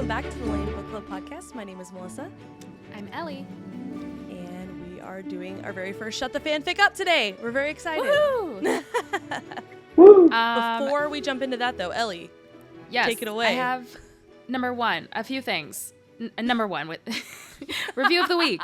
welcome back to the L.A.M.E Book Club podcast. My name is Melissa. I'm Ellie. And we are doing our very first Shut the Fanfic Up today. We're very excited. Woo! Before we jump into that, though, Ellie, yes, take it away. I have, number one, a few things. Number one, with review of the week.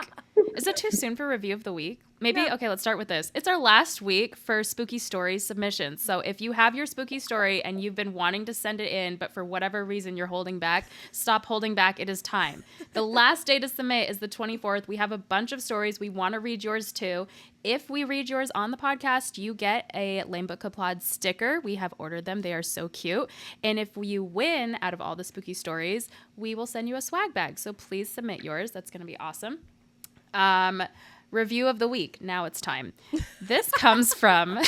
Is it too soon for review of the week? Maybe? No. Okay, let's start with this. It's our last week for spooky story submissions. So if you have your spooky story and you've been wanting to send it in, but for whatever reason you're holding back, stop holding back. It is time. The last day to submit is the 24th. We have a bunch of stories. We want to read yours too. If we read yours on the podcast, you get a L.A.M.E Book Club Pod sticker. We have ordered them. They are so cute. And if you win out of all the spooky stories, we will send you a swag bag. So please submit yours. That's going to be awesome. Review of the week. Now it's time. This comes from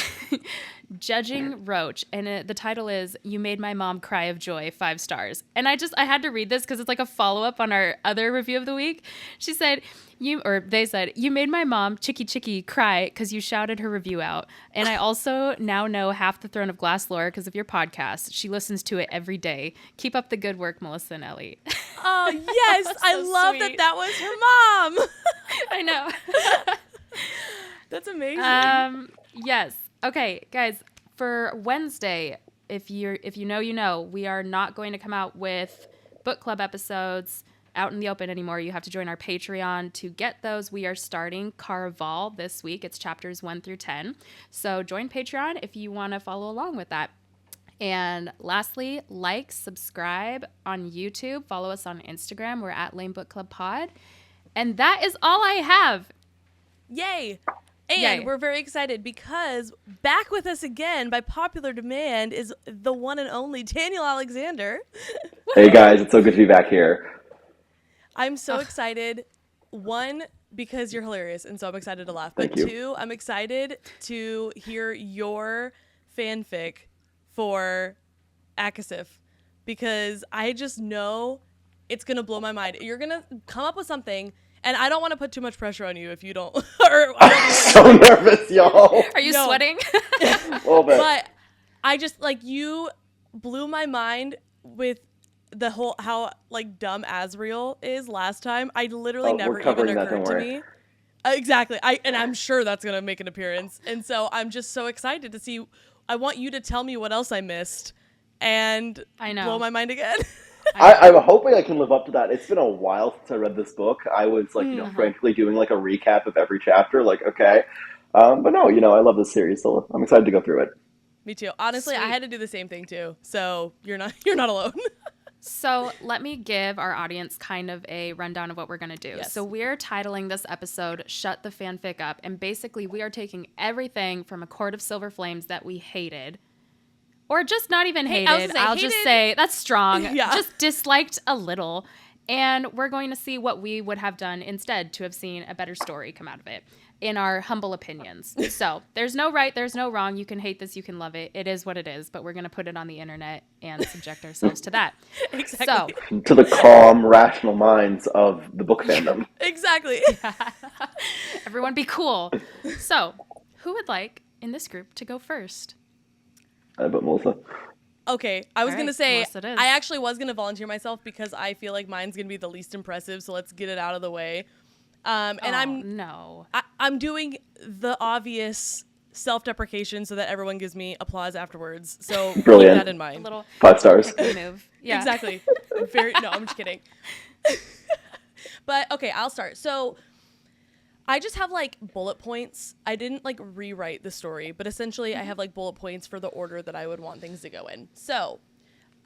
Judging Roach, and the title is "You Made My Mom Cry of Joy," 5 stars. And I had to read this because it's like a follow-up on our other review of the week. She said, they said, "You made my mom, Chicky, cry because you shouted her review out. And I also now know half the Throne of Glass lore because of your podcast. She listens to it every day. Keep up the good work, Melissa and Ellie." Oh, yes. So I love sweet. that was her mom. I know. That's amazing. Yes. Okay, guys, for Wednesday, if you know, you know, we are not going to come out with book club episodes out in the open anymore. You have to join our Patreon to get those. We are starting Caraval this week. It's chapters 1 through 10. So join Patreon if you want to follow along with that. And lastly, like, subscribe on YouTube. Follow us on Instagram. We're at L.A.M.E Book Club Pod. And that is all I have. Yay. And Yay. We're very excited because back with us again by popular demand is the one and only Daniel Alexander. Hey guys, it's so good to be back here. I'm so excited. One, because you're hilarious, and so I'm excited to laugh. But Thank you. two, I'm excited to hear your fanfic for ACOSF because I just know it's going to blow my mind. You're going to come up with something, and I don't want to put too much pressure on you if you don't. I'm so nervous, y'all. Are you No. sweating? A little bit. But I just, you blew my mind with the whole, how, dumb Asriel is last time. I literally Oh, never we're even covering that, occurred don't to worry. me. Exactly. And I'm sure that's going to make an appearance. And so I'm just so excited to see. I want you to tell me what else I missed and I know. blow my mind again. I'm hoping I can live up to that. It's been a while since I read this book. I was frantically doing a recap of every chapter. Okay. But no, I love this series, so I'm excited to go through it. Me too. Honestly, I Sweet. had to do the same thing too. So you're not alone. So let me give our audience kind of a rundown of what we're going to do. Yes. So we're titling this episode Shut the Fanfic Up. And basically we are taking everything from A Court of Silver Flames that we hated. Or just not even Hey, I was hated. gonna say I'll just hated. say that's strong. Yeah. Just disliked a little. And we're going to see what we would have done instead to have seen a better story come out of it in our humble opinions. So there's no right, there's no wrong. You can hate this, you can love it. It is what it is, but we're going to put it on the internet and subject ourselves to that. Exactly. So To the calm, rational minds of the book fandom. Exactly. everyone be cool. So who would like in this group to go first? But Melissa. Okay, I was All going to right, say, Melissa it is. I actually was going to volunteer myself because I feel like mine's going to be the least impressive, so let's get it out of the way. No. I'm doing the obvious self-deprecation so that everyone gives me applause afterwards. So Brilliant. keep that in A mind. little 5 stars. pick move. Yeah. Exactly. No, I'm just kidding. But okay, I'll start. So I just have bullet points. I didn't rewrite the story, but essentially I have bullet points for the order that I would want things to go in. So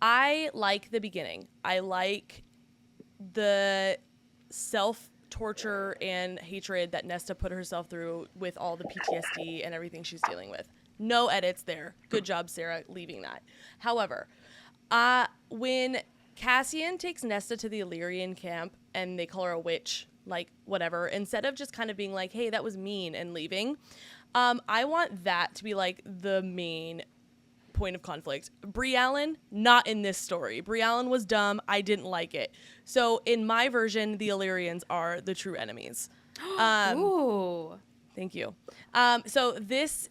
I like the beginning. I like the self-torture and hatred that Nesta put herself through with all the PTSD and everything she's dealing with. No edits there. Good job, Sarah, leaving that. However, when Cassian takes Nesta to the Illyrian camp and they call her a witch, whatever, instead of just kind of being like, hey, that was mean and leaving, I want that to be the main point of conflict. Bree Allen, not in this story. Bree Allen was dumb. I didn't like it. So in my version, the Illyrians are the true enemies. Ooh. Thank you. So this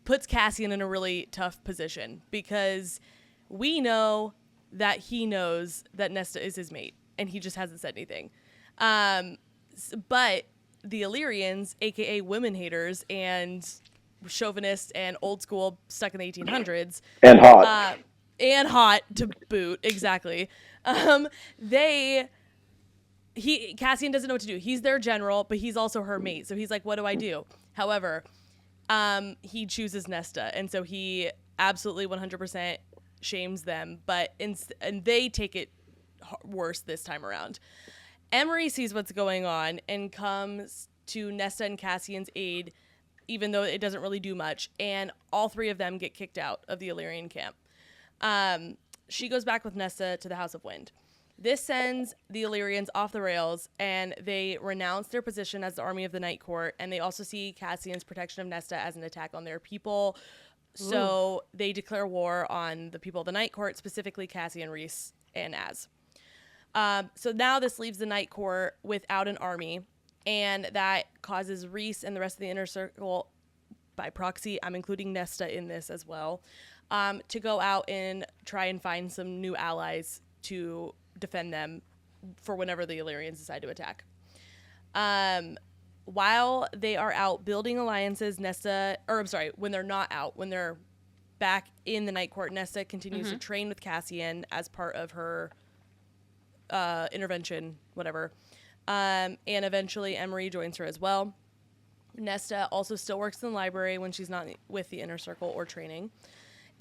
puts Cassian in a really tough position because we know that he knows that Nesta is his mate, and he just hasn't said anything. But the Illyrians, aka women haters and chauvinists and old school, stuck in the 1800s, and hot to boot, exactly. Cassian doesn't know what to do. He's their general, but he's also her mate, so he's like, what do I do? However, he chooses Nesta, and so he absolutely 100% shames them, and they take it worse this time around. Emery sees what's going on and comes to Nesta and Cassian's aid, even though it doesn't really do much, and all three of them get kicked out of the Illyrian camp. She goes back with Nesta to the House of Wind. This sends the Illyrians off the rails, and they renounce their position as the army of the Night Court, and they also see Cassian's protection of Nesta as an attack on their people. So they declare war on the people of the Night Court, specifically Cassian, Rhys, and Az. So now this leaves the Night Court without an army, and that causes Rhys and the rest of the Inner Circle, by proxy, I'm including Nesta in this as well, to go out and try and find some new allies to defend them for whenever the Illyrians decide to attack. While they are out building alliances, when they're not out, when they're back in the Night Court, Nesta continues to train with Cassian as part of her intervention, whatever. And eventually Emery joins her as well. Nesta also still works in the library when she's not with the Inner Circle or training.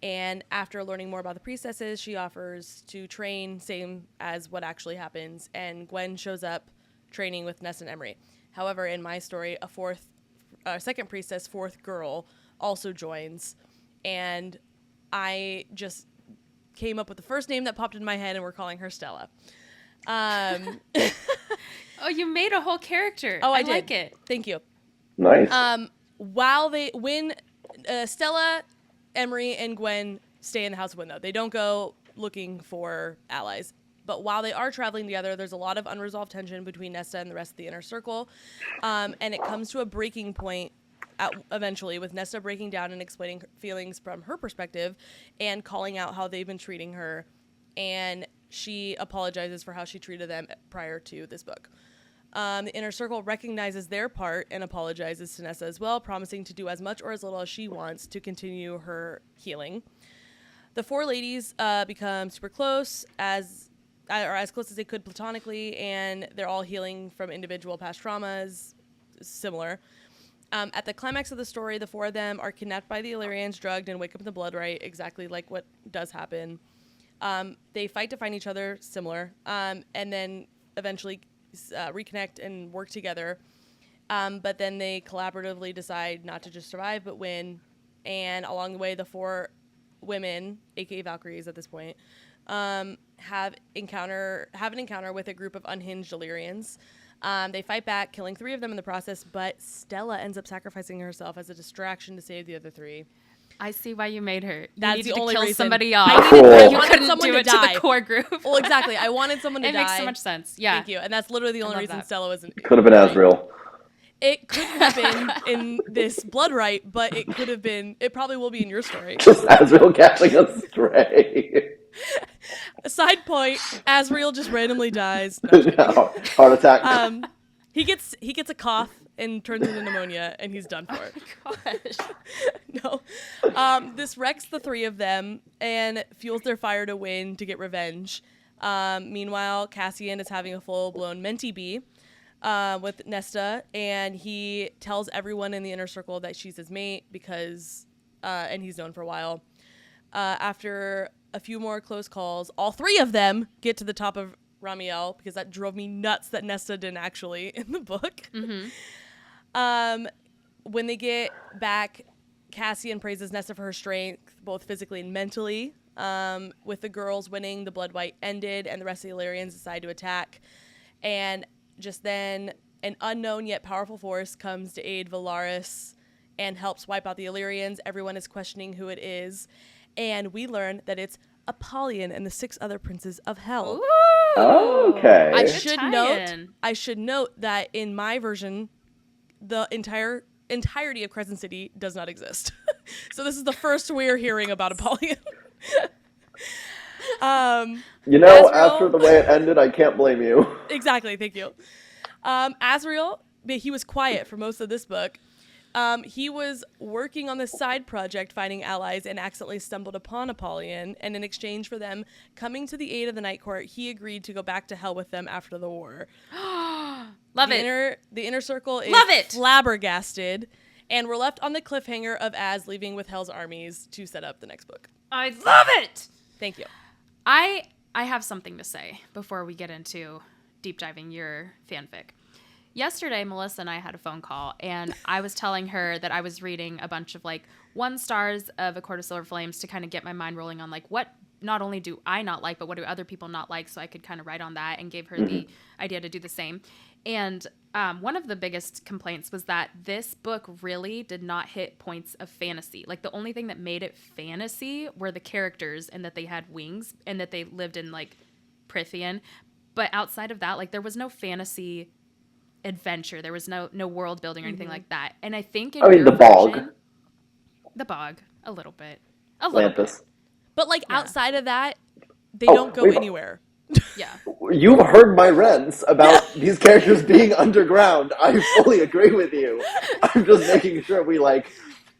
And after learning more about the priestesses, she offers to train, same as what actually happens. And Gwen shows up training with Nesta and Emery. However, in my story, second priestess, fourth girl, also joins. And I just came up with the first name that popped in my head, and we're calling her Stella. Oh, you made a whole character. Oh, I did. like it. Thank you. Nice. When Stella, Emery, and Gwen stay in the House of Wind, though, they don't go looking for allies. But while they are traveling together, there's a lot of unresolved tension between Nesta and the rest of the Inner Circle. And it comes to a breaking point eventually, with Nesta breaking down and explaining feelings from her perspective and calling out how they've been treating her. And she apologizes for how she treated them prior to this book. The Inner Circle recognizes their part and apologizes to Nesta as well, promising to do as much or as little as she wants to continue her healing. The four ladies become super close, as close as they could platonically, and they're all healing from individual past traumas, similar. At the climax of the story, the four of them are kidnapped by the Illyrians, drugged, and wake up in the blood rite, exactly like what does happen. They fight to find each other, similar, and then eventually reconnect and work together. But then they collaboratively decide not to just survive, but win. And along the way, the four women, aka Valkyries at this point, have an encounter with a group of unhinged Illyrians. They fight back, killing three of them in the process, but Stella ends up sacrificing herself as a distraction to save the other three. I see why you made her. That's you the needed only to kill reason. somebody off. I You wanted couldn't someone do to it die. to the core group. Well, exactly. I wanted someone to die. It makes so much sense. Yeah. Thank you. And that's literally the only reason that. Stella wasn't. Could have been Asriel. It could have been in this blood rite, but it could have been. It probably will be in your story. Just Asriel catching a stray. Side point: Asriel just randomly dies. No, heart attack. He gets a cough and turns into pneumonia, and he's done for it. Oh my gosh. No. This wrecks the three of them and fuels their fire to win to get revenge. Meanwhile, Cassian is having a full-blown mentee bee with Nesta, and he tells everyone in the Inner Circle that she's his mate because, and he's known for a while. After a few more close calls, all three of them get to the top of Ramiel, because that drove me nuts that Nesta didn't actually in the book. Mm-hmm. When they get back, Cassian praises Nesta for her strength, both physically and mentally. With the girls winning, the blood rite ended, and the rest of the Illyrians decide to attack. And just then, an unknown yet powerful force comes to aid Valaris and helps wipe out the Illyrians. Everyone is questioning who it is, and we learn that it's Apollyon and the 6 other princes of hell. Ooh. Okay. I should note that in my version, the entirety of Crescent City does not exist. So this is the first we're hearing about Apollyon. You know, Asriel, after the way it ended, I can't blame you. exactly. Thank you. Asriel, but he was quiet for most of this book. He was working on this side project, finding allies, and accidentally stumbled upon Apollyon. And in exchange for them coming to the aid of the Night Court, he agreed to go back to hell with them after the war. Love it. The inner circle is Love it. flabbergasted, and we're left on the cliffhanger of Az leaving with Hell's armies to set up the next book. I love it. Thank you. I have something to say before we get into deep diving your fanfic. Yesterday, Melissa and I had a phone call, and I was telling her that I was reading a bunch of, like, 1 stars of A Court of Silver Flames to kind of get my mind rolling on, like, what not only do I not like, but what do other people not like, so I could kind of write on that, and gave her the idea to do the same. And one of the biggest complaints was that this book really did not hit points of fantasy. Like, the only thing that made it fantasy were the characters, and that they had wings, and that they lived in, like, Prithian. But outside of that, like, there was no fantasy adventure. There was no world building or anything like that. And I think in your the bog. version, the bog, a little bit. Atlantis. But, like, outside of that, they don't go anywhere. Yeah. You've heard my rants about these characters being underground. I fully agree with you. I'm just making sure we, like,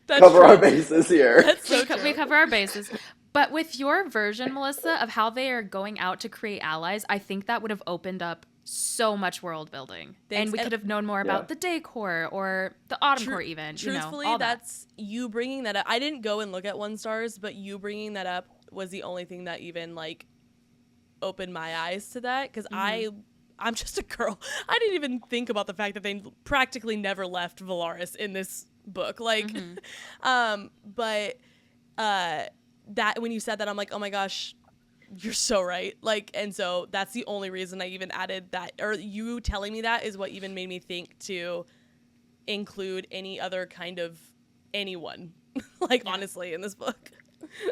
cover our bases here. That's so true. We cover our bases. But with your version, Melissa, of how they are going out to create allies, I think that would have opened up so much world building. Thanks. And we could have known more about the Day Corps or the Autumn Corps even. Truthfully, all that's you bringing that up. I didn't go and look at 1 stars, but you bringing that up was the only thing that even, like, opened my eyes to that. Because I'm just a girl. I didn't even think about the fact that they practically never left Valaris in this book. Like, but that when you said that, I'm like, oh my gosh, you're so right. Like, and so that's the only reason I even added that, or you telling me that is what even made me think to include any other kind of anyone, like, honestly, in this book.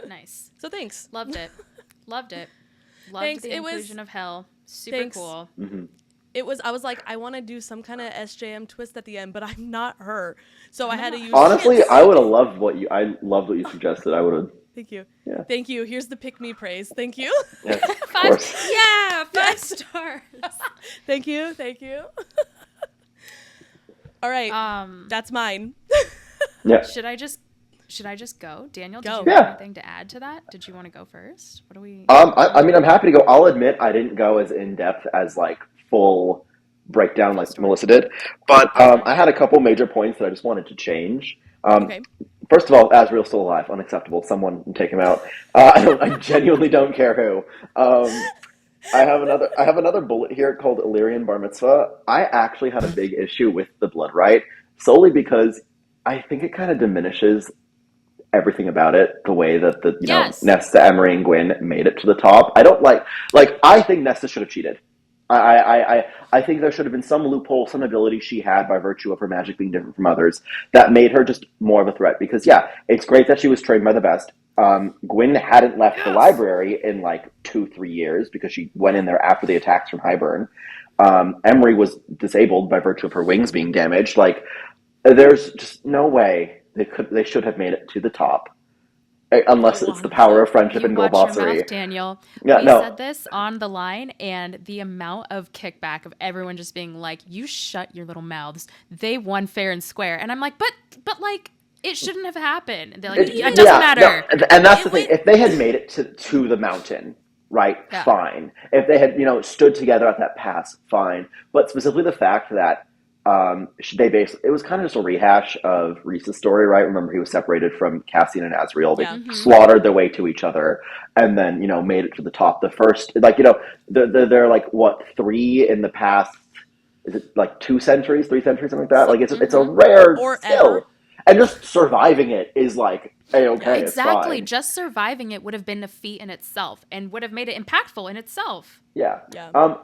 Nice. So thanks. Loved it. Loved it. Loved Thanks. the inclusion of hell. Super Thanks. cool. I was like, I want to do some kind of SJM twist at the end, but I'm not her. So I had to use Honestly, hints. I would have loved what you suggested. I would have. Thank you. Yeah. Thank you. Here's the pick me praise. Thank you. Yes, of course. Yeah, 5 stars. Thank you. Thank you. All right. That's mine. Yeah. Should I just go? Daniel, did Go. you have anything to add to that? Did you want to go first? What do we I mean, I'm happy to go. I'll admit I didn't go as in depth as, like, full breakdown like Melissa did, but I had a couple major points that I just wanted to change. Okay. First of all, Asriel's still alive. Unacceptable. Someone take him out. I genuinely don't care who. I have another bullet here called Illyrian Bar Mitzvah. I actually had a big issue with the blood rite solely because I think it kind of diminishes everything about it, the way that the Nesta, Emery, and Gwyn made it to the top. I don't like I think Nesta should have cheated. I think there should have been some loophole, some ability she had by virtue of her magic being different from others that made her just more of a threat. Because, yeah, it's great that she was trained by the best. Gwyn hadn't left the library in, like, 2-3 years because she went in there after the attacks from Highburn. Emery was disabled by virtue of her wings being damaged. Like, there's just no way they should have made it to the top. Unless it's the power of friendship and goalbossery. Daniel. Yeah, we no. said this on the line, and the amount of kickback of everyone just being like, "You shut your little mouths. They won fair and square." And I'm like, but like, it shouldn't have happened. And they're like, it doesn't matter. No, and that's the thing. If they had made it to the mountain, right, fine. If they had, stood together at that pass, fine. But specifically the fact that it was kind of just a rehash of Rhys's story, right? Remember, he was separated from Cassian and Asriel. They slaughtered their way to each other, and then made it to the top. The first, they're like what, 3 in the past? Is it like 2 centuries, 3 centuries, something like that? Like it's a rare skill, and just surviving it is like A-okay. Exactly, it's fine. just surviving it would have been a feat in itself, and would have made it impactful in itself. Yeah.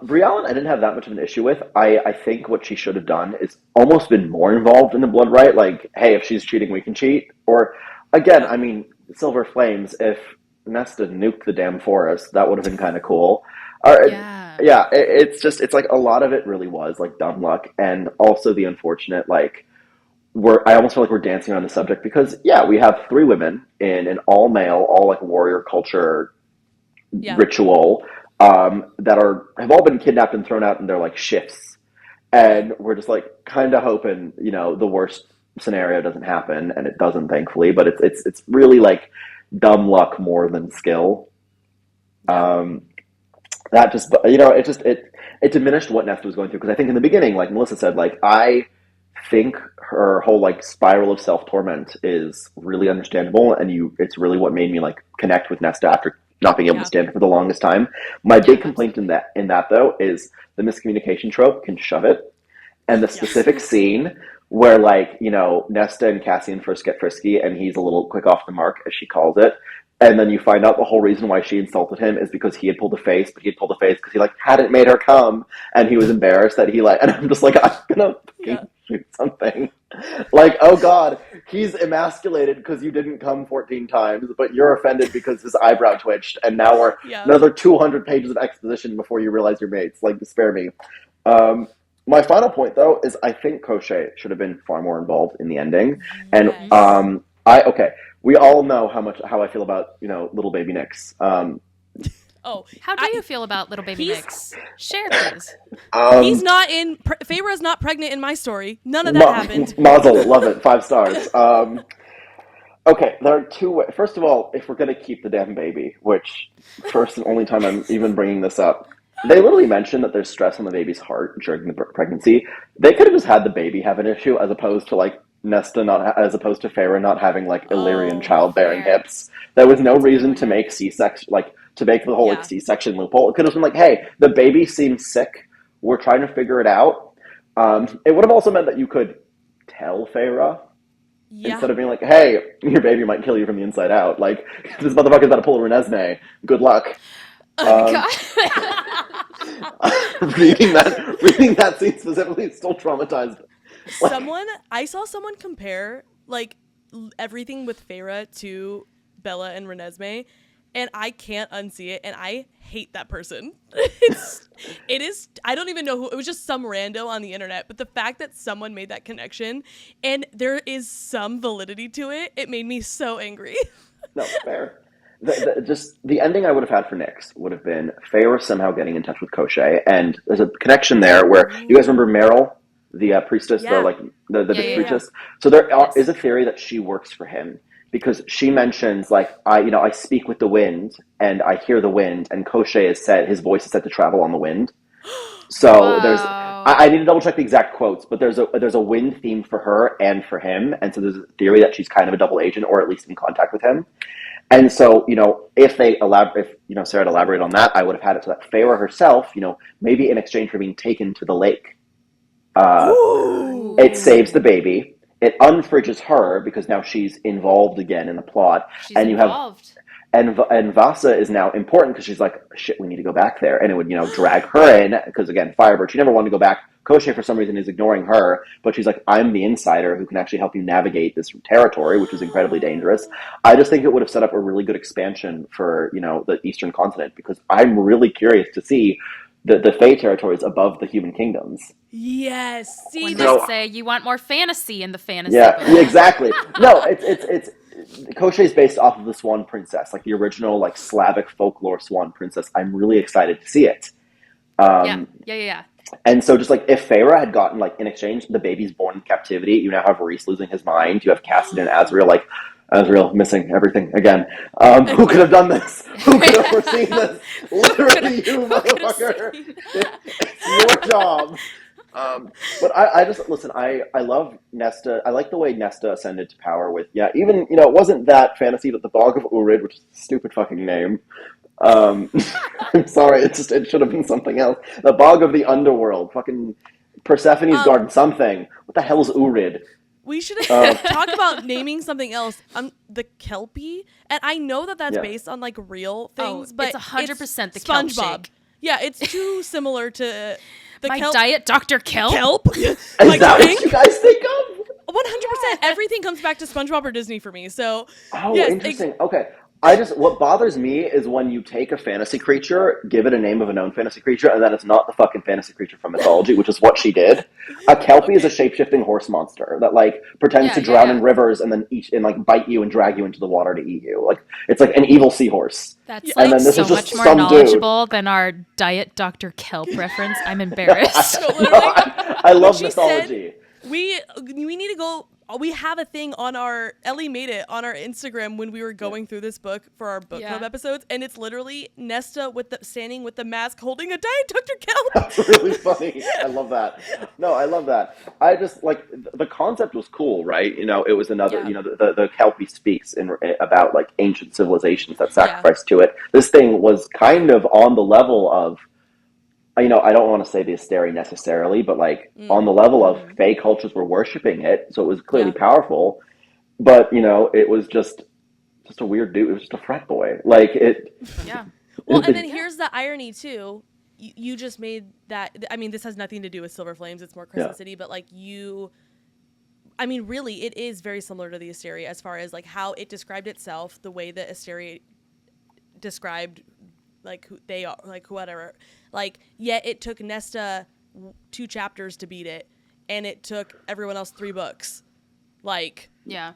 Briellen, I didn't have that much of an issue with. I think what she should have done is almost been more involved in the blood rite. Like, hey, if she's cheating, we can cheat. Or, again, I mean, Silver Flames, if Nesta nuked the damn forest, that would have been kind of cool. It's like a lot of it really was, like, dumb luck. And also the unfortunate, like, I almost feel like we're dancing around the subject because, we have 3 women in an all-male, all, like, warrior culture ritual that have all been kidnapped and thrown out in their like shifts, and we're just like kind of hoping the worst scenario doesn't happen, and it doesn't, thankfully. But it's really like dumb luck more than skill. That just it diminished what Nesta was going through, because I think in the beginning, like Melissa said, like I think her whole like spiral of self-torment is really understandable, and it's really what made me like connect with Nesta after not being able to stand for the longest time. My big complaint in that though is the miscommunication trope can shove it, and the specific scene where like Nesta and Cassian first get frisky and he's a little quick off the mark, as she calls it. And then you find out the whole reason why she insulted him is because he had pulled a face, but he had pulled a face because he like hadn't made her come, and he was embarrassed that he like. And I'm just like, I'm gonna fucking shoot something. Like, oh god, he's emasculated because you didn't come 14 times, but you're offended because his eyebrow twitched, and now we're another 200 pages of exposition before you realize you're mates. Like, spare me. My final point though is I think Koschei should have been far more involved in the ending, and we all know how I feel about little baby Nyx. How do you feel about little baby Nyx? Share, please. He's not in. Feyre's not pregnant in my story. None of that happened. Mazel, love it. 5 stars. Okay, there are 2 ways. First of all, if we're gonna keep the damn baby, which first and only time I'm even bringing this up, they literally mentioned that there's stress on the baby's heart during the pregnancy. They could have just had the baby have an issue, as opposed to like Nesta as opposed to Feyre not having like Illyrian childbearing hips. There was no reason to make C-section, like to make the whole like C-section loophole. It could have been like, hey, the baby seems sick. We're trying to figure it out. It would have also meant that you could tell Feyre instead of being like, hey, your baby might kill you from the inside out. Like, this motherfucker's about to pull a Renesmee. Good luck. Reading that scene specifically still traumatized. I saw someone compare like everything with Feyre to Bella and Renesmee, and I can't unsee it, and I hate that person. It is, I don't even know who, it was just some rando on the internet, but the fact that someone made that connection and there is some validity to it, it made me so angry. No, fair. The ending I would have had for Nyx would have been Feyre somehow getting in touch with Koschei, and there's a connection there where you guys remember Meryl, the priestess, the big priestess. So there is a theory that she works for him, because she mentions like I speak with the wind and I hear the wind, and Koschei is said his voice is said to travel on the wind. So there's I need to double check the exact quotes, but there's a wind theme for her and for him, and so there's a theory that she's kind of a double agent, or at least in contact with him. And so, if Sarah had elaborated on that, I would have had it so that Feyre herself, maybe in exchange for being taken to the lake, it saves the baby. It unfridges her because now she's involved again in the plot. She's involved. And Vasa is now important because she's like, shit, we need to go back there. And it would, drag her in because, again, Firebird, she never wanted to go back. Koschei, for some reason, is ignoring her, but she's like, I'm the insider who can actually help you navigate this territory, which is incredibly dangerous. I just think it would have set up a really good expansion for, the Eastern continent, because I'm really curious to see the Fae territories above the human kingdoms. Yes. See, they say you want more fantasy in the fantasy. Yeah, exactly. No, it's Koschei's based off of the Swan Princess, like the original like Slavic folklore Swan Princess. I'm really excited to see it. Yeah. And so just like if Feyre had gotten like in exchange the baby's born in captivity, you now have Rhys losing his mind, you have Cassidy and Azriel missing everything again. Who could have done this? Who could have foreseen this? Literally you, motherfucker. It's your job. But I just, listen, I love Nesta. I like the way Nesta ascended to power with, even, it wasn't that fantasy, but the Bog of Urid, which is a stupid fucking name. I'm sorry, it should have been something else. The Bog of the Underworld, fucking Persephone's Garden, something. What the hell is Urid? We should talk about naming something else. The Kelpie, and I know that that's based on like real things, but it's 100% the SpongeBob. Kelp shake. Yeah, it's too similar to the My diet, Dr. Kelp. Is that what you guys think of? 100%. Everything comes back to SpongeBob or Disney for me. So, interesting. Okay. What bothers me is when you take a fantasy creature, give it a name of a known fantasy creature, and then it's not the fucking fantasy creature from mythology, which is what she did. A Kelpie is a shape-shifting horse monster that like pretends to drown in rivers and then eat and like bite you and drag you into the water to eat you. Like it's like an evil seahorse. That's And like then this so was just much more some knowledgeable than our Diet Dr. Kelp reference. I'm embarrassed. I love mythology. We need to go. We have a thing on our Ellie made it on our Instagram when we were going through this book for our book club episodes, and it's literally Nesta standing with the mask holding a Diet Dr. Kelp. That's really funny. I love that. No, I love that. I just like the concept was cool, right? You know, it was another. You know, the Kelpie speaks about like ancient civilizations that sacrificed to it. This thing was kind of on the level of. You know, I don't want to say the Asteri necessarily, but like on the level of Fae cultures were worshiping it, so it was clearly powerful. But you know, it was just a weird dude. It was just a frat boy. Like it. Yeah. Well, and then here's the irony too. You just made that. I mean, this has nothing to do with Silver Flames. It's more Crescent City, but like I mean, really, it is very similar to the Asteri as far as like how it described itself, the way that Asteri described like who they are, like whatever. Like, yet it took Nesta 2 chapters to beat it, and it took everyone else 3 books. Like, yeah,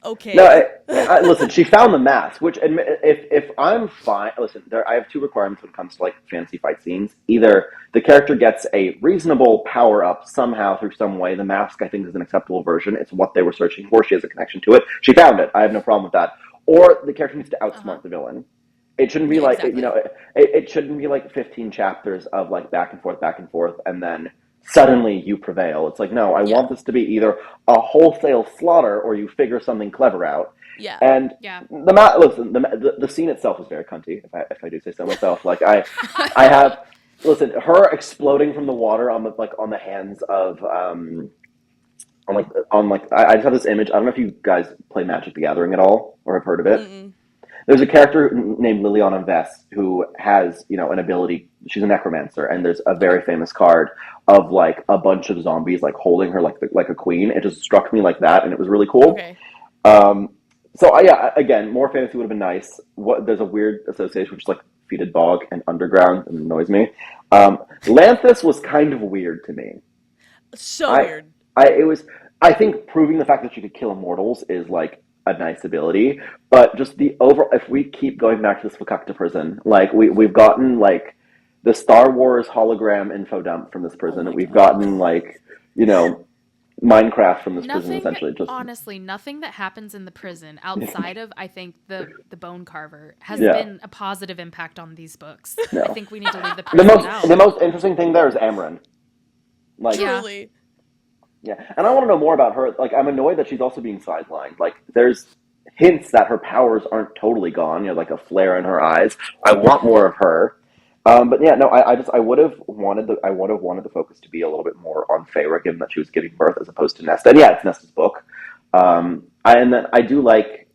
okay. No, listen. She found the mask, which if I'm fine. Listen, I have 2 requirements when it comes to like fantasy fight scenes. Either the character gets a reasonable power up somehow through some way. The mask, I think, is an acceptable version. It's what they were searching for. She has a connection to it. She found it. I have no problem with that. Or the character needs to outsmart the villain. It shouldn't be like, you know, it shouldn't be like 15 chapters of like back and forth, and then suddenly you prevail. It's like, no, I want this to be either a wholesale slaughter or you figure something clever out. Yeah. And the scene itself is very cunty, if I do say so myself. Like I have, listen, her exploding from the water on the hands of, I just have this image. I don't know if you guys play Magic the Gathering at all or have heard of it. Mm-mm. There's a character named Liliana Vess who has, you know, an ability. She's a necromancer, and there's a very famous card of like a bunch of zombies like holding her like a queen. It just struck me like that, and it was really cool. Okay. So again, more fantasy would have been nice. There's a weird association with just like Fetid Bog and Underground, and it annoys me. Lanthus was kind of weird to me. So weird. I think proving the fact that she could kill immortals is like a nice ability, but just if we keep going back to this Fakakta prison, like we've gotten like the Star Wars hologram info dump from this prison, we've gotten like, you know, Minecraft from this prison, essentially. Just honestly, nothing that happens in the prison outside of, I think, the bone carver has been a positive impact on these books. No. I think we need to leave the prison out. The most interesting thing there is Amryn. Like, truly. Yeah, and I want to know more about her. Like, I'm annoyed that she's also being sidelined. Like, there's hints that her powers aren't totally gone. You know, like a flare in her eyes. I want more of her. But yeah, no, I would have wanted the focus to be a little bit more on Feyre, given that she was giving birth as opposed to Nesta. And yeah, it's Nesta's book. And then I do like.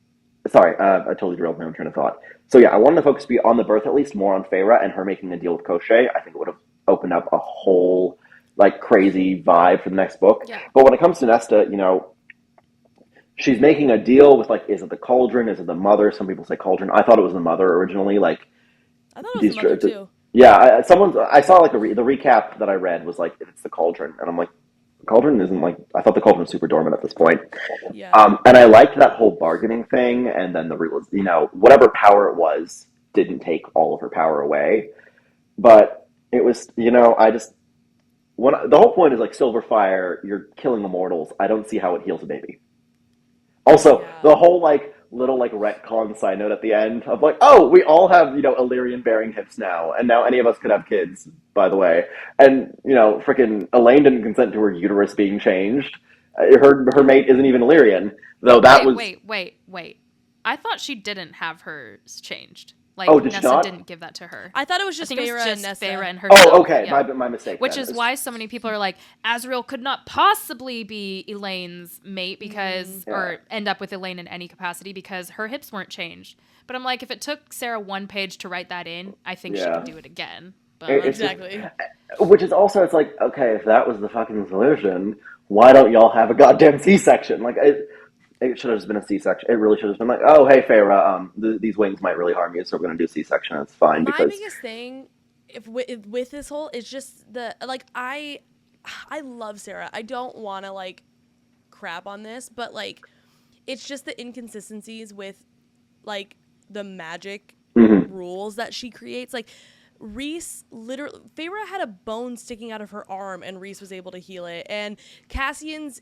Sorry, I totally derailed my own train of thought. So yeah, I wanted the focus to be on the birth, at least more on Feyre and her making a deal with Koschei. I think it would have opened up a whole like crazy vibe for the next book. Yeah. But when it comes to Nesta, you know, she's making a deal with like, is it the cauldron? Is it the mother? Some people say cauldron. I thought it was the mother originally. Like, I thought it was the mother too. Yeah, I saw like the recap that I read was like, it's the cauldron, and I'm like, the cauldron isn't like, I thought the cauldron was super dormant at this point. Yeah. And I liked that whole bargaining thing, and then you know, whatever power it was didn't take all of her power away, but it was, you know, the whole point is like Silverfire, you're killing immortals. I don't see how it heals a baby. Also, the whole like little like retcon side note at the end of like, oh, we all have, you know, Illyrian bearing hips now, and now any of us could have kids, by the way. And, you know, freaking Elaine didn't consent to her uterus being changed. Her mate isn't even Illyrian, though Wait. I thought she didn't have hers changed. Like, did she Nesta not? didn't give that to her. I thought it was just Feyre and Nesta. Feyre and herself. Oh, okay. Yeah. My mistake. Which is why so many people are like, Azriel could not possibly be Elaine's mate because, or end up with Elaine in any capacity because her hips weren't changed. But I'm like, if it took Sarah 1 page to write that in, I think she could do it again. But Exactly. Which is also, it's like, okay, if that was the fucking solution, why don't y'all have a goddamn C-section? Like, it should have just been a C-section. It really should have been like, oh, hey, Feyre, these wings might really harm you, so we're going to do a C-section. It's fine. My because biggest thing with this whole is just I love Sarah. I don't want to like crap on this, but like it's just the inconsistencies with like the magic rules that she creates. Like Rhys literally, Feyre had a bone sticking out of her arm and Rhys was able to heal it. And Cassian's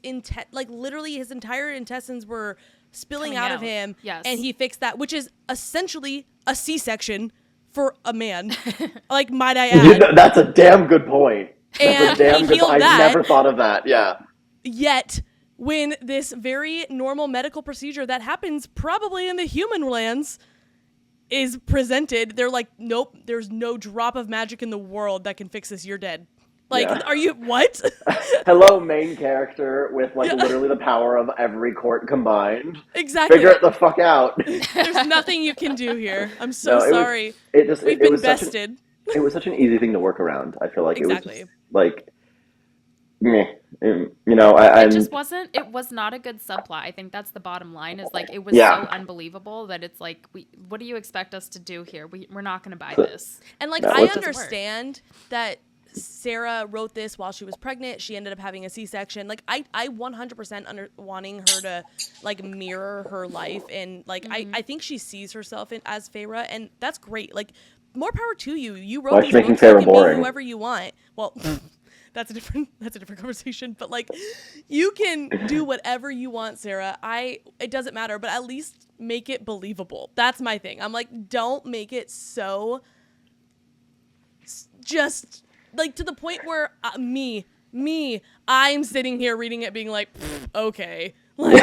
like literally his entire intestines were spilling out of him. Yes. And he fixed that, which is essentially a C-section for a man. Like, might I add. That's a damn good point. And he healed I that. never thought of that. Yeah. Yet, when this very normal medical procedure that happens probably in the human lands is presented, they're like, nope, there's no drop of magic in the world that can fix this. You're dead. Like, are you, what? Hello, main character with, like, literally the power of every court combined. Exactly. Figure it the fuck out. There's nothing you can do here. I'm so sorry. We've been bested. It was such an easy thing to work around. I feel like Exactly. it was just, like, meh. You know, it just wasn't, it was not a good subplot. I think that's the bottom line, is like, it was so unbelievable that it's like, what do you expect us to do here? We're not going to buy this. And like, I understand that Sarah wrote this while she was pregnant. She ended up having a C-section. Like, I 100% wanting her to like mirror her life. And like, I think she sees herself as Feyre, and that's great. Like, more power to you. You wrote these books, you can be whoever you want. Well, that's a different conversation. But like, you can do whatever you want, Sarah. It doesn't matter, but at least make it believable. That's my thing. I'm like, don't make it so just like to the point where I'm sitting here reading it being like, okay. Like,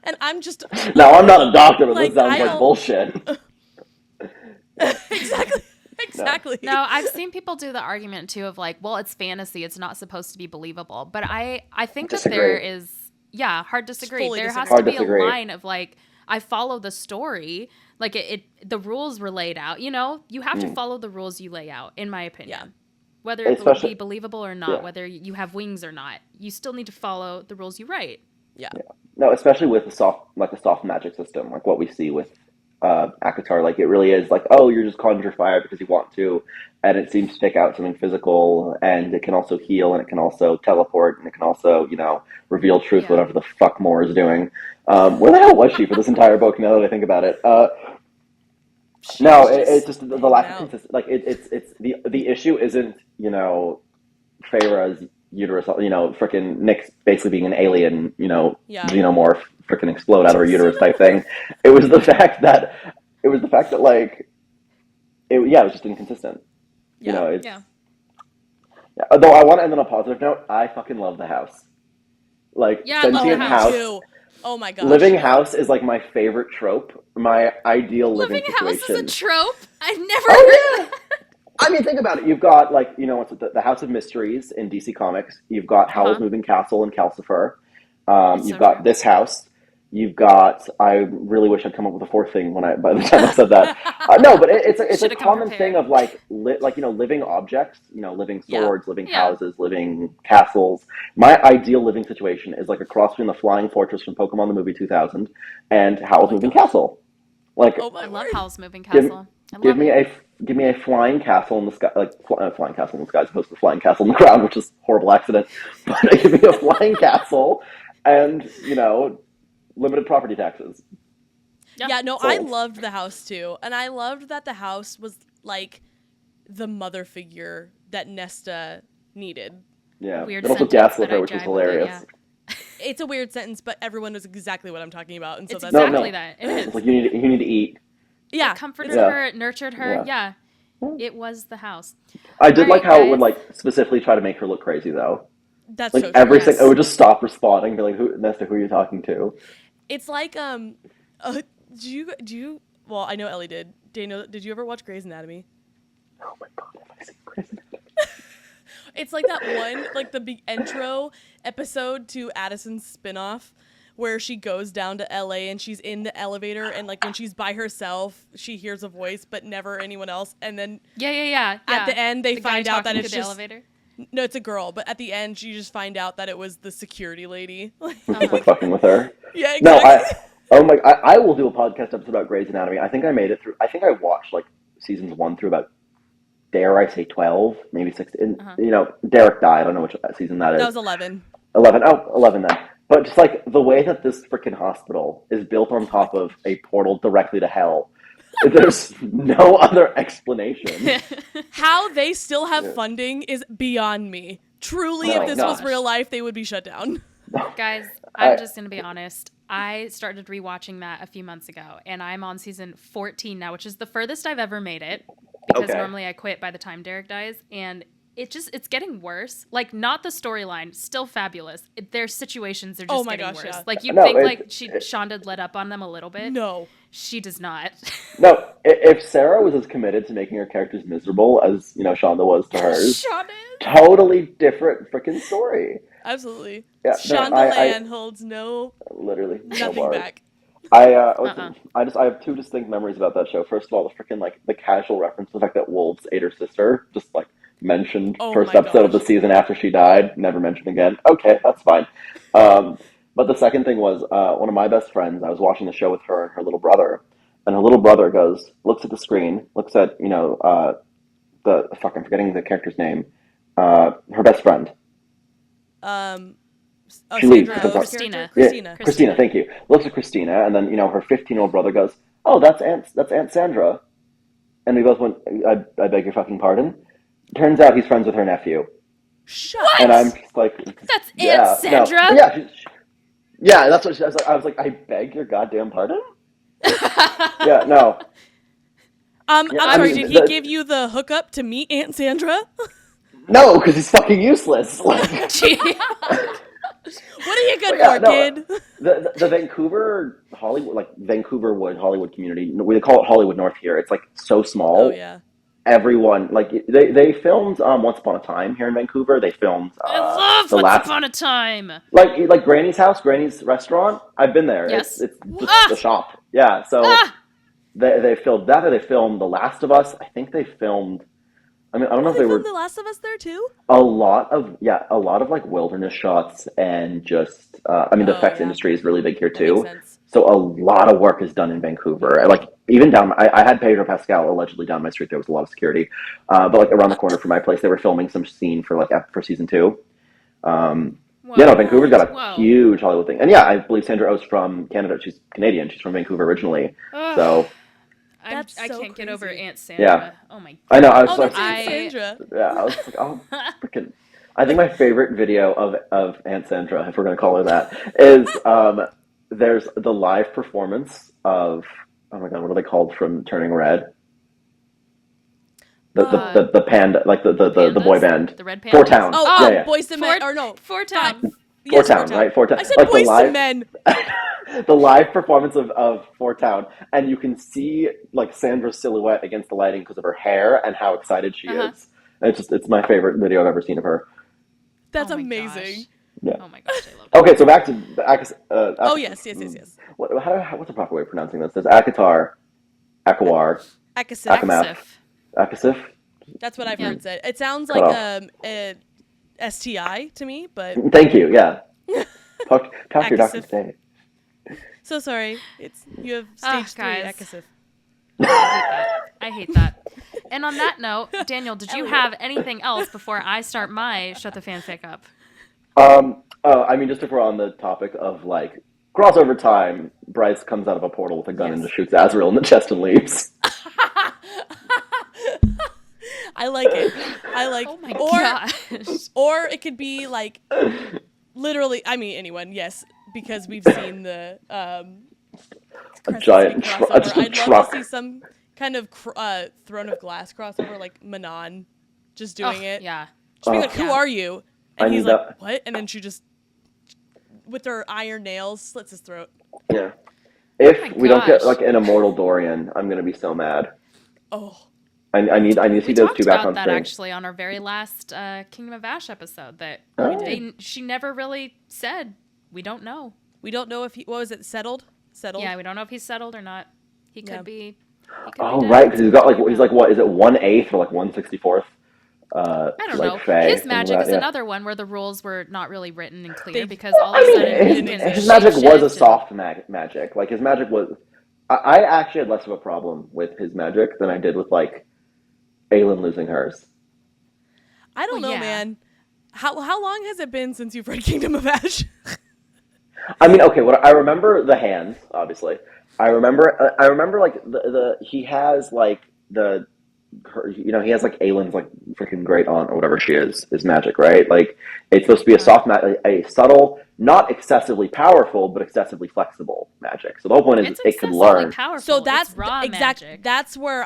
and I'm just no, I'm not a doctor, but like, this sounds like bullshit. Exactly. No, I've seen people do the argument too of like, well, it's fantasy, it's not supposed to be believable. But I think that there is, hard disagree. There has to be a line of like, I follow the story, like the rules were laid out. You know, you have to follow the rules you lay out, in my opinion. Yeah. Whether it will be believable or not, whether you have wings or not, you still need to follow the rules you write. Yeah. No, especially with the soft magic system, like what we see with ACOTAR. Like, it really is like, oh, you're just conjure fire because you want to, and it seems to take out something physical, and it can also heal, and it can also teleport, and it can also, you know, reveal truth, whatever the fuck Moore is doing. Where the hell was she for this entire book, now that I think about it? No, it's just the lack of consistency. Like, it's the issue isn't, you know, Feyre's uterus, you know, freaking Nick's basically being an alien, you know, xenomorph freaking explode out of her uterus type thing. It was the fact that like it was just inconsistent. You know, it's Although I want to end on a positive note, I fucking love the house. Like, sentient house. Too. Oh my gosh. Living house is like my favorite trope. My ideal living situation. Living house is a trope? I've never heard that. I mean, think about it. You've got, like, you know, what's the House of Mysteries in DC Comics. You've got Howl's Moving Castle in Calcifer. You've got this house. You've got. I really wish I'd come up with a fourth thing by the time I said that. No, but it's a common thing of like you know, living objects. You know, living swords, living houses, living castles. My ideal living situation is like a cross between the Flying Fortress from Pokemon the movie 2000 and Howl's Moving Castle. Like, I love Howl's Moving Castle. Give me a flying castle in the sky, like flying castle in the sky as opposed to flying castle in the ground, which is a horrible accident. But give me a flying castle, and, you know, limited property taxes. Yeah, no, I loved the house too, and I loved that the house was like the mother figure that Nesta needed. Yeah, weird it also gaslit her, which is hilarious. It's a weird sentence, but everyone knows exactly what I'm talking about, and so it's that's exactly that. It is. Like, you need to eat. Yeah, it comforted her, it nurtured her. Yeah. It was the house. I did like how it would like specifically try to make her look crazy, though. That's like so everything. It would just stop responding, be like, Nesta, who are you talking to? It's like do you? Well, I know Ellie did. Daniel, did you ever watch Grey's Anatomy? Oh my god, have I seen Grey's Anatomy? It's like that one, like the big intro episode to Addison's spinoff, where she goes down to L.A. and she's in the elevator, and like when she's by herself, she hears a voice, but never anyone else. And then at the end, they find out that it's just elevator. No, it's a girl, but at the end, you just find out that it was the security lady. Like fucking with her. Yeah, No, exactly. I will do a podcast episode about Grey's Anatomy. I think I made it through. I think I watched like seasons 1 through about, dare I say, 12, maybe 16. Uh-huh. You know, Derek died. I don't know which season that is. That was 11. 11. Oh, 11 then. But just like the way that this freaking hospital is built on top of a portal directly to hell, there's no other explanation. How they still have Yeah. funding is beyond me. Truly, No, if this no. was real life, they would be shut down. Guys, I'm just going to be honest. I started rewatching that a few months ago, and I'm on season 14 now, which is the furthest I've ever made it, because Okay. normally I quit by the time Derek dies, and it's getting worse. Like, not the storyline, still fabulous. Their situations are just Oh my getting gosh, worse. yeah. Like, you'd No, think, it- like, Shonda let up on them a little bit. No. She does not. No, if Sarah was as committed to making her characters miserable as, you know, Shonda was to hers, Shonda. totally different freaking story. Absolutely. Yeah, no, Shondaland holds literally no nothing bars. back. I have two distinct memories about that show. First of all, the freaking like the casual reference to the fact that Wolves ate her sister, just like mentioned Oh first my episode of the gosh. season after she died, never mentioned again. Okay, that's fine. But the second thing was one of my best friends. I was watching the show with her and her little brother, and her little brother looks at the screen, looks at I'm forgetting the character's name, her best friend. She leaves. Sandra Oh's Christina. character? Yeah, Christina. Christina, thank you. Looks at Christina, and then her 15-year-old brother goes, "Oh, that's Aunt Sandra," and we both went, "I beg your fucking pardon." Turns out he's friends with her nephew, Shut and up. I'm just like, That's yeah, Aunt Sandra? no, yeah, yeah, that's what I was like, I beg your goddamn pardon. Yeah, no, I'm Yeah, sorry, mean, did he give you the hookup to meet Aunt Sandra? no, because he's fucking useless. Like, What are you good yeah, for, no, kid? the Vancouver Hollywood community, we call it Hollywood North here. It's like so small. Oh, yeah. Everyone, like, they filmed Once Upon a Time here in Vancouver. They filmed I love the Once last, Upon a Time. like Granny's house, Granny's restaurant. I've been there. Yes. It's just the shop. Yeah, so they filmed that. They filmed The Last of Us. I think they filmed. I mean, I don't know if They they were filmed The Last of Us there, too? a lot of like wilderness shots and just. I mean, the Oh, effects yeah. industry is really big here That too. makes sense. So a lot of work is done in Vancouver. Like even down, I had Pedro Pascal allegedly down my street. There was a lot of security, but like around the corner from my place, they were filming some scene for season 2. Yeah, no, Vancouver's got a huge Hollywood thing, and yeah, I believe Sandra Oh's from Canada. She's Canadian. She's from Vancouver originally. So That's I so can't get over crazy. Aunt Sandra. Yeah. Oh my god. I know. I was Oh, like, that's Aunt Sandra. yeah, I was like, oh, freaking. I think my favorite video of Aunt Sandra, if we're going to call her that, is there's the live performance of, oh my god, what are they called from Turning Red? The panda, like the boy band. The Red Pandas? Four Town. Oh, yeah. Boys to Men. Or no. Four Town. Four Town, right? Four Town. I said Like Boys to Men. the live performance of Four Town, and you can see like Sandra's silhouette against the lighting because of her hair and how excited she is. And it's my favorite video I've ever seen of her. That's Oh my amazing. gosh. Yeah. Oh my gosh, I love it. Okay, so back to Oh, yes. What's the proper way of pronouncing this? There's ACOTAR, ACOAR, ACOSF. ACOMF, ACOSF. That's what I've heard said. It sounds Cut like a STI to me, but Thank you. Yeah. Talk to your doctor ACOSF. today. so sorry. You have stage 3 guys. ACOSF. I hate that. And on that note, Daniel, did you have anything else before I start my Shut the Fanfic up? I mean, just if we're on the topic of like crossover time, Bryce comes out of a portal with a gun and just shoots Azrael in the chest and leaves. I like it. Oh my gosh. Or it could be like literally, I mean anyone, yes, because we've seen the A giant crossover. just a I'd truck. love to see some kind of Throne of Glass crossover, like Manon just doing it. Yeah. Just being like, who are you? And I he's need like, that. what? And then she just, with her iron nails, slits his throat. Yeah. If my we don't get gosh. like an immortal Dorian, I'm gonna be so mad. Oh. I need to see We those talked two back about on that screen. actually on our very last Kingdom of Ash episode. That Oh. she never really said. We don't know. We don't know if he, what was it, settled? Yeah, we don't know if he's settled or not. He could Yeah. be. He could Oh be dead. right, because he's got like he's like what is it 1/8 or like 1/64 I don't like know. Fae, His some of magic that, is yeah. another one where the rules were not really written and clear They because all of I a mean, sudden he didn't can his magic was a shapeshift and soft magic. Like his magic was. I actually had less of a problem with his magic than I did with like Aelin losing hers. I don't well, know, yeah. man. How long has it been since you've read Kingdom of Ash? I mean, okay, what I remember the hands, obviously. I remember like the he has like the her, he has like Aylin's like freaking great aunt or whatever she is magic, right? Like it's supposed to be a Uh-huh. a subtle, not excessively powerful, but excessively flexible magic. So the whole point is It's it could excessively learn. So powerful. that's It's raw exact. magic. That's where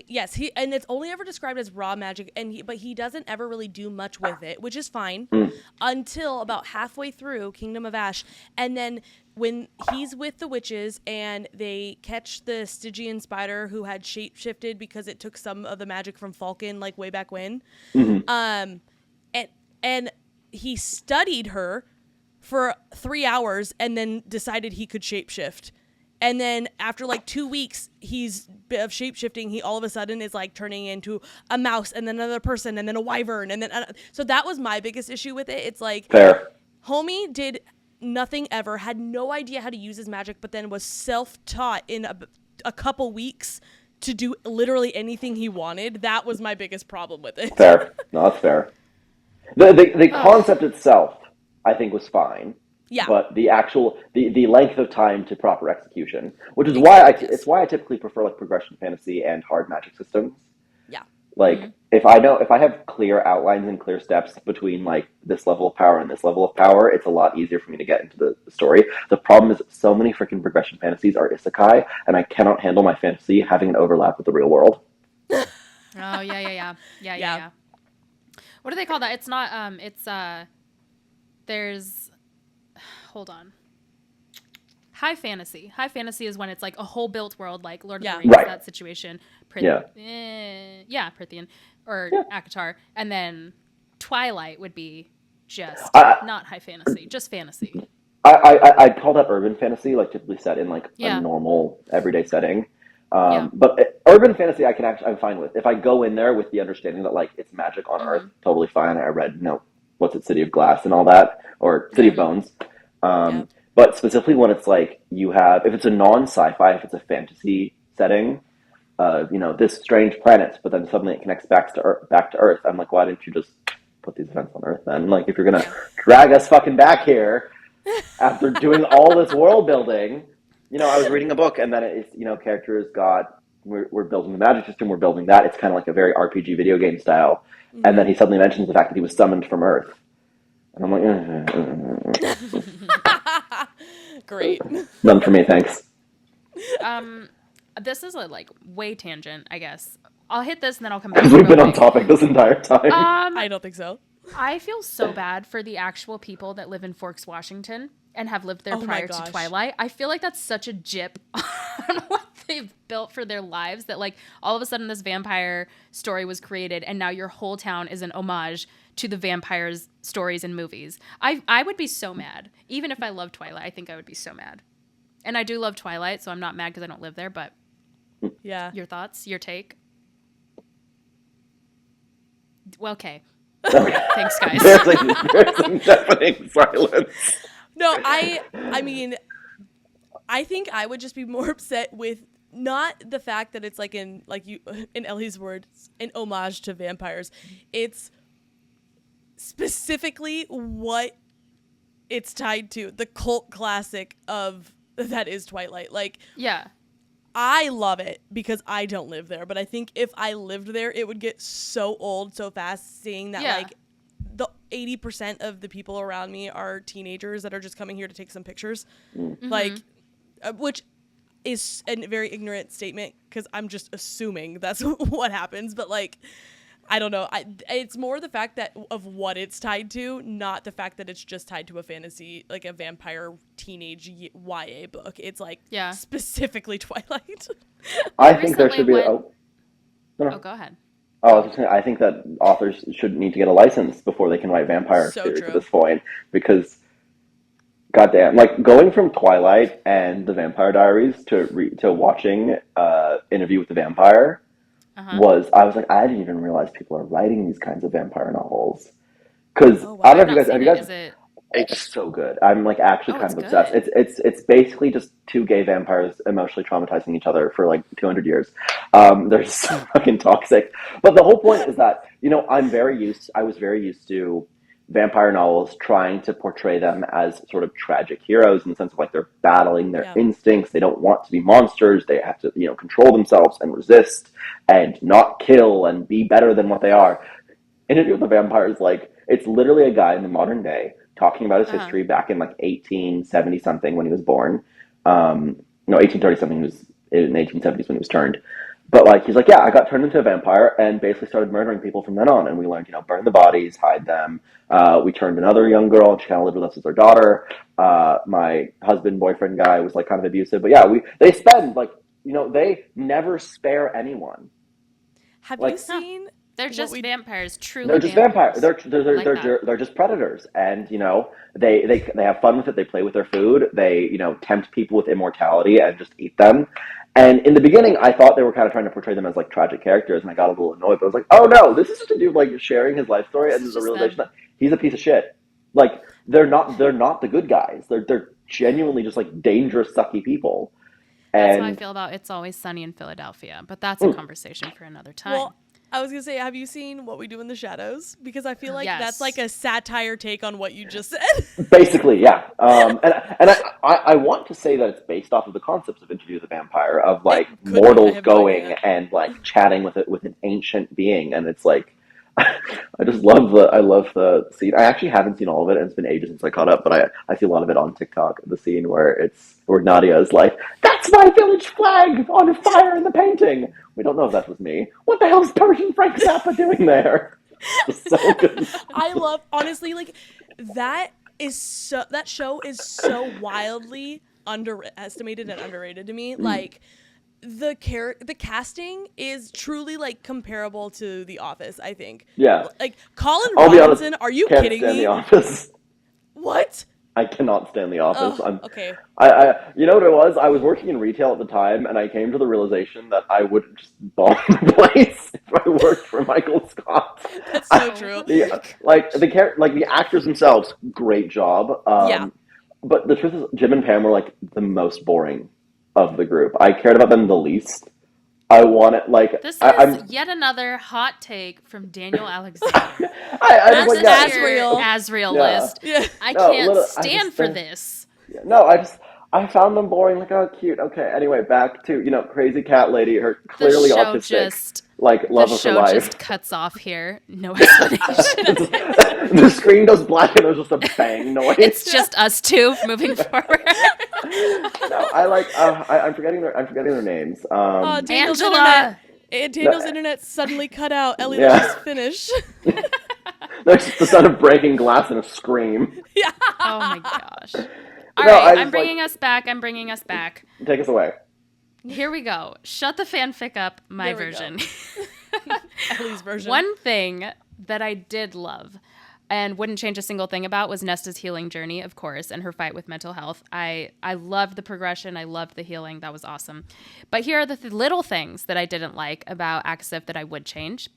he and it's only ever described as raw magic, but he doesn't ever really do much with it, which is fine Mm. until about halfway through Kingdom of Ash, and then when he's with the witches and they catch the Stygian spider who had shapeshifted because it took some of the magic from Falcon like way back when, Hmm. and and he studied her for 3 hours and then decided he could shapeshift. And then after like 2 weeks, of shapeshifting, he all of a sudden is like turning into a mouse and then another person and then a wyvern. And then, so that was my biggest issue with it. It's like, Fair. homie did nothing ever, had no idea how to use his magic, but then was self-taught in a couple weeks to do literally anything he wanted. That was my biggest problem with it. Fair. No, that's fair. The concept itself, I think, was fine. Yeah. But the actual the length of time to proper execution, which is why Yes. it's why I typically prefer like progression fantasy and hard magic systems. Yeah. Like if I have clear outlines and clear steps between like this level of power and this level of power, it's a lot easier for me to get into the story. The problem is so many freaking progression fantasies are isekai, and I cannot handle my fantasy having an overlap with the real world. Oh yeah. What do they call that? It's not there's hold on. High fantasy. High fantasy is when it's like a whole built world, like Lord of the Rings, Right. that situation. Yeah. Prithian or ACOTAR, and then Twilight would be just not high fantasy, just fantasy. I'd call that urban fantasy, like typically set in like Yeah. a normal everyday setting. Yeah. But urban fantasy, I'm fine with. If I go in there with the understanding that like it's magic on Earth, totally fine. I read, what's it, City of Glass and all that, or City of Bones. But specifically when it's like if it's a non-sci-fi, if it's a fantasy setting, this strange planet, but then suddenly it connects back to Earth. I'm like, why didn't you just put these events on Earth then? Like, if you're gonna drag us fucking back here after doing all this world building, I was reading a book and then it's characters we're building the magic system, we're building that. It's kind of like a very RPG video game style, and then he suddenly mentions the fact that he was summoned from Earth, and I'm like, Great. none for me, thanks. This is a like way tangent, I guess. I'll hit this and then I'll come back. Because we've been on topic this entire time. I don't think so. I feel so bad for the actual people that live in Forks, Washington, and have lived there prior to Twilight. I feel like that's such a jip on what they've built for their lives that like all of a sudden this vampire story was created and now your whole town is an homage to the vampires' stories and movies. I would be so mad. Even if I love Twilight, I think I would be so mad. And I do love Twilight, so I'm not mad because I don't live there, but yeah. Your thoughts? Your take? Well, okay. Thanks, guys. There's a deafening silence. No, I mean, I think I would just be more upset with not the fact that it's like in Ellie's words, an homage to vampires. It's specifically what it's tied to, the cult classic of that is Twilight. Like, yeah. I love it because I don't live there, but I think if I lived there, it would get so old so fast seeing that like the 80% of the people around me are teenagers that are just coming here to take some pictures. Mm-hmm. Like, which is a very ignorant statement because I'm just assuming that's what happens. But like, I don't know. It's more the fact that of what it's tied to, not the fact that it's just tied to a fantasy, like a vampire teenage YA book. It's like specifically Twilight. I think there should be. Oh, go ahead. Oh, I think that authors should need to get a license before they can write vampire series at this point, because, goddamn, like going from Twilight and the Vampire Diaries to watching Interview with the Vampire, was I was like, I didn't even realize people are writing these kinds of vampire novels. Because Oh, wow. I I've don't know not if seen you it. guys, Is it? it's so good. I'm like actually Oh, kind it's of obsessed. good. It's basically just two gay vampires emotionally traumatizing each other for like 200 years. They're so fucking toxic. But the whole point is that, you know, I was very used to vampire novels trying to portray them as sort of tragic heroes in the sense of like they're battling their Yeah. instincts. They don't want to be monsters. They have to, you know, control themselves and resist and not kill and be better than what they are. Interview with the Vampire is like, it's literally a guy in the modern day talking about his history back in like 1870 something when he was born. No, 1830 something, he was in the 1870s when he was turned. But like, he's like, yeah, I got turned into a vampire and basically started murdering people from then on. And we learned, you know, burn the bodies, hide them. We turned another young girl and she kind of lived with us as our daughter. My husband, boyfriend guy was like kind of abusive. But yeah, they spend like, you know, they never spare anyone. Have you Like, seen They're what just we vampires, truly they're just vampires. vampires. I like that. They're just predators, and you know they have fun with it. They play with their food. They, you know, tempt people with immortality and just eat them. And in the beginning, I thought they were kind of trying to portray them as like tragic characters, and I got a little annoyed. But I was like, oh no, this is just a dude like sharing his life story, This and is there's a just realization them. that he's a piece of shit. Like they're not the good guys. They're genuinely just like dangerous, sucky people. That's how I And feel about It's Always Sunny in Philadelphia, but that's a conversation for another time. Well, I was gonna say, have you seen What We Do in the Shadows? Because I feel like that's Yes. like a satire take on what you just said. basically, yeah. And I want to say that it's based off of the concepts of Interview with the Vampire, of like It could be. I mortals have no going idea. and like chatting with it with an ancient being, and it's like I love the scene. I actually haven't seen all of it, and it's been ages since I caught up, but I see a lot of it on TikTok. The scene where Nadia is like, "That's my village flag on fire in the painting." We don't know if that was me. What the hell is Persian Frank Zappa doing there? It's so good. I love, honestly, like that show is so wildly underestimated and underrated to me. Like the casting is truly like comparable to The Office, I think. Yeah. Like Colin I'll be honest, Robinson, are you can't kidding stand The me? Office. What? I cannot stand The Office. Oh, okay. You know what it was? I was working in retail at the time, and I came to the realization that I would just bomb the place if I worked for Michael Scott. That's so true. The actors themselves, great job. Yeah. But the truth is, Jim and Pam were like the most boring of the group. I cared about them the least. I wanted like This is I'm yet another hot take from Daniel Alexander. I Add just this like to yeah. your Asriel. Asriel Yeah. list. Yeah. I No, can't I stand just for think this. no, I found them boring. Like, oh, cute. Okay. Anyway, back to, you know, crazy cat lady. Her The clearly show autistic, just like the love of her show just life. cuts off here. No explanation. The screen goes black and there's just a bang noise. It's just us two moving forward. No, I'm forgetting their names. Daniel's Angela. Daniel's internet suddenly cut out. Ellie, Yeah. let us finish. There's just the sound of breaking glass and a scream. Yeah. Oh my gosh. All No, right, I I'm just, like, bringing us back. I'm bringing us back. Take us away. Here we go. Shut the fanfic up, my There we go. version. Ellie's version. One thing that I did love and wouldn't change a single thing about was Nesta's healing journey, of course, and her fight with mental health. I loved the progression. I loved the healing. That was awesome. But here are the little things that I didn't like about ACOSF that I would change.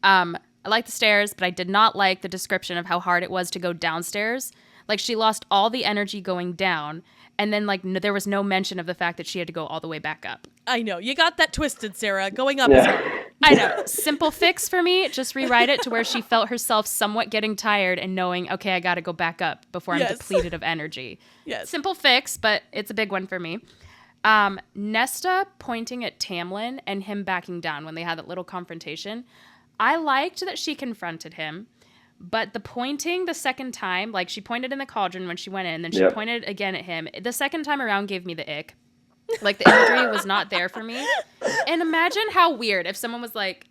I like the stairs, but I did not like the description of how hard it was to go downstairs. Like, she lost all the energy going down, and then, like, there was no mention of the fact that she had to go all the way back up. I know. You got that twisted, Sarah. Going up is hard. Yeah. I know. Simple fix for me. Just rewrite it to where she felt herself somewhat getting tired and knowing, okay, I got to go back up before I'm Yes. depleted of energy. Yes. Simple fix, but it's a big one for me. Nesta pointing at Tamlin and him backing down when they had that little confrontation. I liked that she confronted him, but the pointing the second time, like she pointed in the cauldron when she went in, then she Yep. pointed again at him. The second time around gave me the ick. Like, the imagery was not there for me. And imagine how weird if someone was like,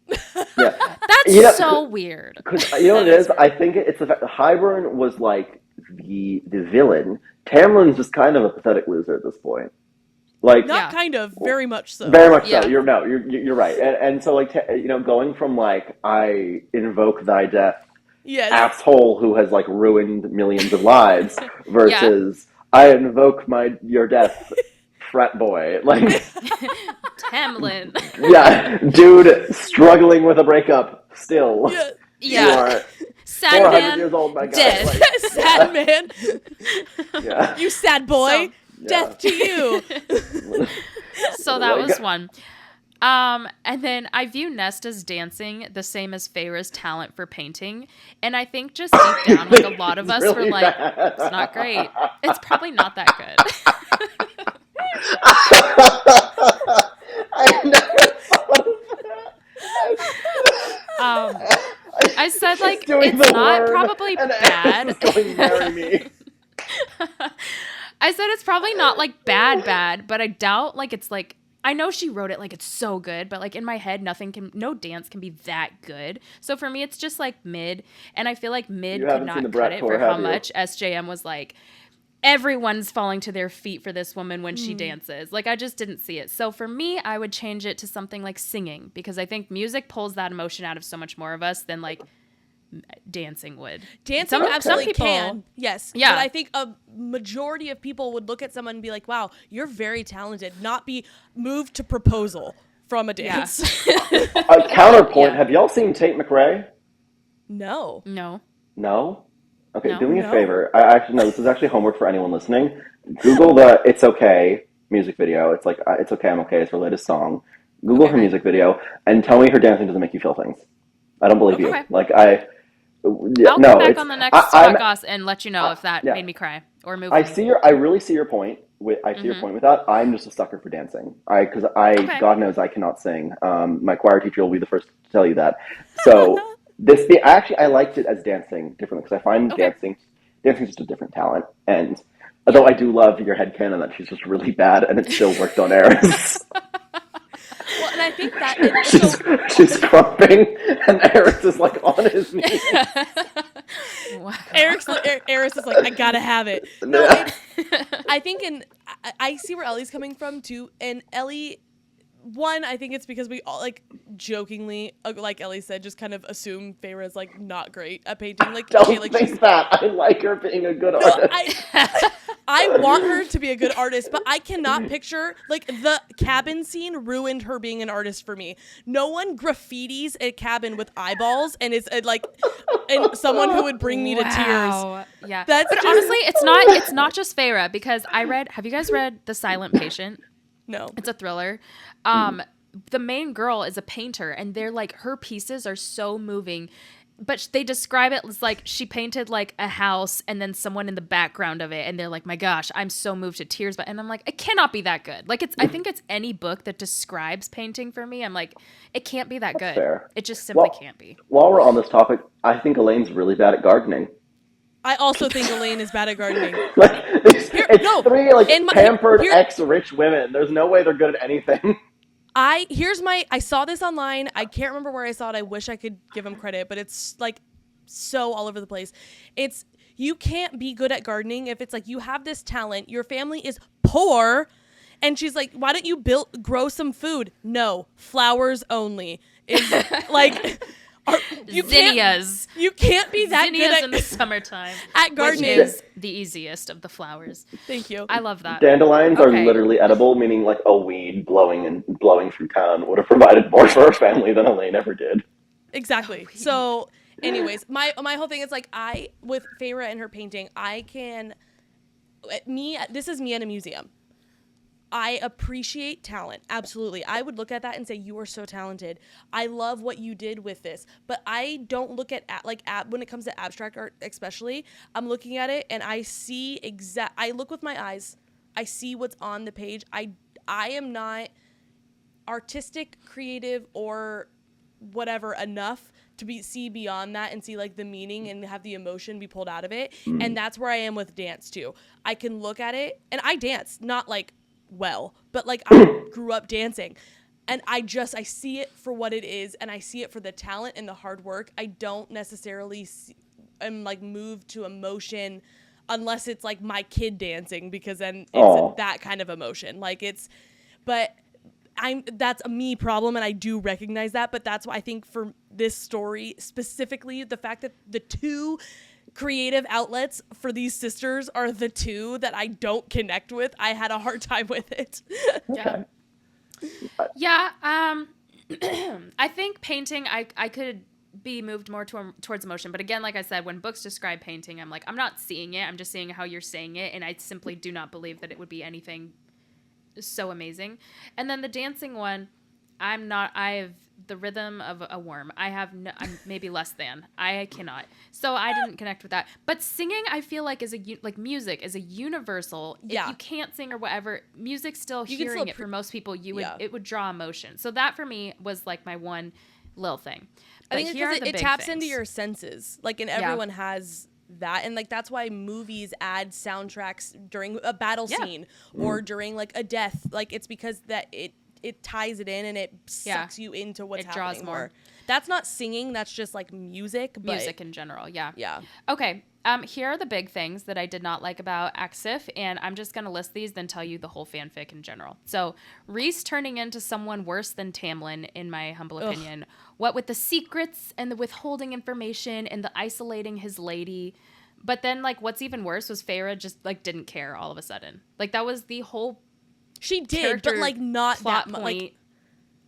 Yeah. that's You know, so weird. Because you know what it is? I think it's the fact that Hybern was like the villain. Tamlin's just kind of a pathetic loser at this point. Like, Not Yeah. kind of, very much so. very much Yeah. so. You're right. And so like you know, going from like I invoke thy death, Yes. asshole who has like ruined millions of lives, versus I invoke your death, frat boy. Like Hamlin. Yeah, dude, struggling with a breakup still. Yeah. You Yeah. are Sad 400 man. years old, my guy. Dead. Like, Sad man. yeah. You sad boy. So- Death to you. So that was one. And then I view Nesta's dancing the same as Feyre's talent for painting. And I think just deep down, like a lot of us were really like, bad. it's not great. It's probably not that good. I never thought of that. I said like, Doing it's the not word, probably and bad. Eris is going, marry me. I said it's probably not like bad, but I doubt like it's like, I know she wrote it like it's so good, but like in my head, no dance can be that good. So for me, it's just like mid, and I feel like mid You could haven't seen not the cut Brat it Tour, for how have you? much SJM was like, everyone's falling to their feet for this woman when she dances. Like I just didn't see it. So for me, I would change it to something like singing, because I think music pulls that emotion out of so much more of us than like dancing would. Dancing Some absolutely people can. Yes. Yeah. But I think a majority of people would look at someone and be like, wow, you're very talented, not be moved to proposal from a dance. A counterpoint, Yeah. have y'all seen Tate McRae? No. No. No? Okay, No. do me a No. favor. I actually, no, this is actually homework for anyone listening. Google the It's Okay music video. It's like, It's Okay, I'm Okay. It's her latest song. Google her Okay. music video and tell me her dancing doesn't make you feel things. I don't believe you. Okay. Like, I'll come back on the next podcast and let you know if that yeah. made me cry or move. I really see your point. I see your point with that. I'm just a sucker for dancing. Because Okay. God knows I cannot sing. My choir teacher will be the first to tell you that. So I liked it as dancing differently, because I find dancing is just a different talent. And although I do love your headcanon that she's just really bad, and it still worked on Eris. Well, and I think that she's crumping, and Eris is like on his knees. Wow. Eris is like, I gotta have it. No, Yeah. I think I see where Ellie's coming from too. And Ellie, one, I think it's because we all like jokingly, like Ellie said, just kind of assume Feyre's like not great at painting. Like, Don't okay, like think she's that. I like her being a good no, artist. I want her to be a good artist, but I cannot picture like the cabin scene ruined her being an artist for me. No one graffitis a cabin with eyeballs and is like and someone who would bring me to tears. Wow. Yeah. That's but just- honestly, it's not just Feyre, because have you guys read The Silent Patient? No. It's a thriller. The main girl is a painter, and they're like, her pieces are so moving, but they describe it as like she painted like a house and then someone in the background of it, and they're like, my gosh, I'm so moved to tears. And I'm like, it cannot be that good. Like I think it's any book that describes painting for me, I'm like, it can't be that good. Fair. It just simply can't be. While we're on this topic, I think Elaine's really bad at gardening. I also think Elaine is bad at gardening. Like, it's no, three like in my- pampered here- ex-rich women. There's no way they're good at anything. I saw this online. I can't remember where I saw it. I wish I could give him credit, but it's like so all over the place. It's you can't be good at gardening if it's like you have this talent, your family is poor, and she's like, why don't you grow some food? No, flowers only. Is like Zinnias. You can't be that Zinnias good in the summertime. at gardening. Which is the easiest of the flowers. Thank you. I love that. Dandelions are Okay. literally edible, meaning like a weed blowing through town would have provided more for her family than Elaine ever did. Exactly. So, anyways, my whole thing is like with Feyre and her painting, this is me at a museum. I appreciate talent. Absolutely. I would look at that and say, you are so talented. I love what you did with this. But I don't look at when it comes to abstract art, especially, I'm looking at it and I see I look with my eyes. I see what's on the page. I am not artistic, creative, or whatever enough to see beyond that and see like the meaning and have the emotion be pulled out of it. And that's where I am with dance too. I can look at it and I dance, not like well, but like I grew up dancing, and I see it for what it is, and I see it for the talent and the hard work. I don't necessarily am like moved to emotion unless it's like my kid dancing, because then it's that kind of emotion. Like that's a me problem, and I do recognize that, but that's why I think for this story specifically, the fact that the two creative outlets for these sisters are the two that I don't connect with, I had a hard time with it. Yeah. Yeah, I think painting, I could be moved more towards emotion. But again, like I said, when books describe painting, I'm like, I'm not seeing it. I'm just seeing how you're saying it. And I simply do not believe that it would be anything so amazing. And then the dancing one, I have the rhythm of a worm. I'm maybe less than. I cannot. So I didn't connect with that. But singing, I feel like like music is a universal. Yeah. If you can't sing or whatever, music still You can hearing still it for most people, yeah. it would draw emotion. So that for me was like my one little thing. But I think here because are the it big taps things. into your senses. Like, and everyone has that. And like, that's why movies add soundtracks during a battle scene or during like a death. Like, it's because that it ties it in and it sucks you into what's happening draws more. That's not singing. That's just like music. But Music in general, yeah. Yeah. Okay, here are the big things that I did not like about ACOSF, and I'm just going to list these, then tell you the whole fanfic in general. So, Rhys turning into someone worse than Tamlin, in my humble opinion. What with the secrets and the withholding information and the isolating his lady. But then, like, what's even worse was Feyre just, like, didn't care all of a sudden. Like, that was the whole she did, but like not plot that much. point Like,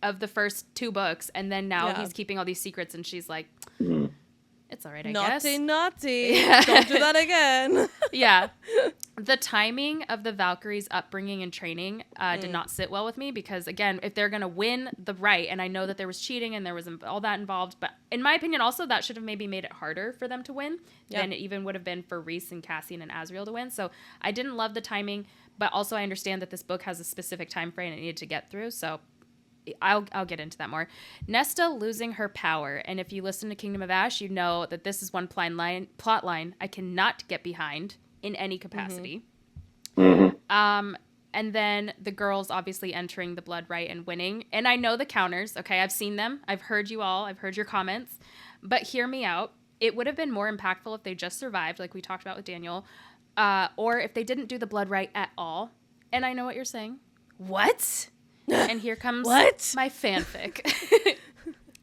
of the first 2 books, and then now he's keeping all these secrets, and she's like, it's all right, I guess. Naughty. Don't do that again. Yeah. The timing of the Valkyries' upbringing and training did not sit well with me because, again, if they're going to win the Rite, and I know that there was cheating and there was all that involved, but in my opinion, also, that should have maybe made it harder for them to win than it even would have been for Rhys and Cassian and Azriel to win. So I didn't love the timing, but also I understand that this book has a specific time frame it needed to get through, so I'll get into that more. Nesta losing her power, and if you listen to Kingdom of Ash, you know that this is one plot line I cannot get behind in any capacity. And then the girls obviously entering the Blood Rite and winning, and I know the counters. Okay, I've seen them. I've heard you all. I've heard your comments, but hear me out. It would have been more impactful if they just survived, like we talked about with Daniel, or if they didn't do the Blood Rite at all. And I know what you're saying. What? And here comes my fanfic.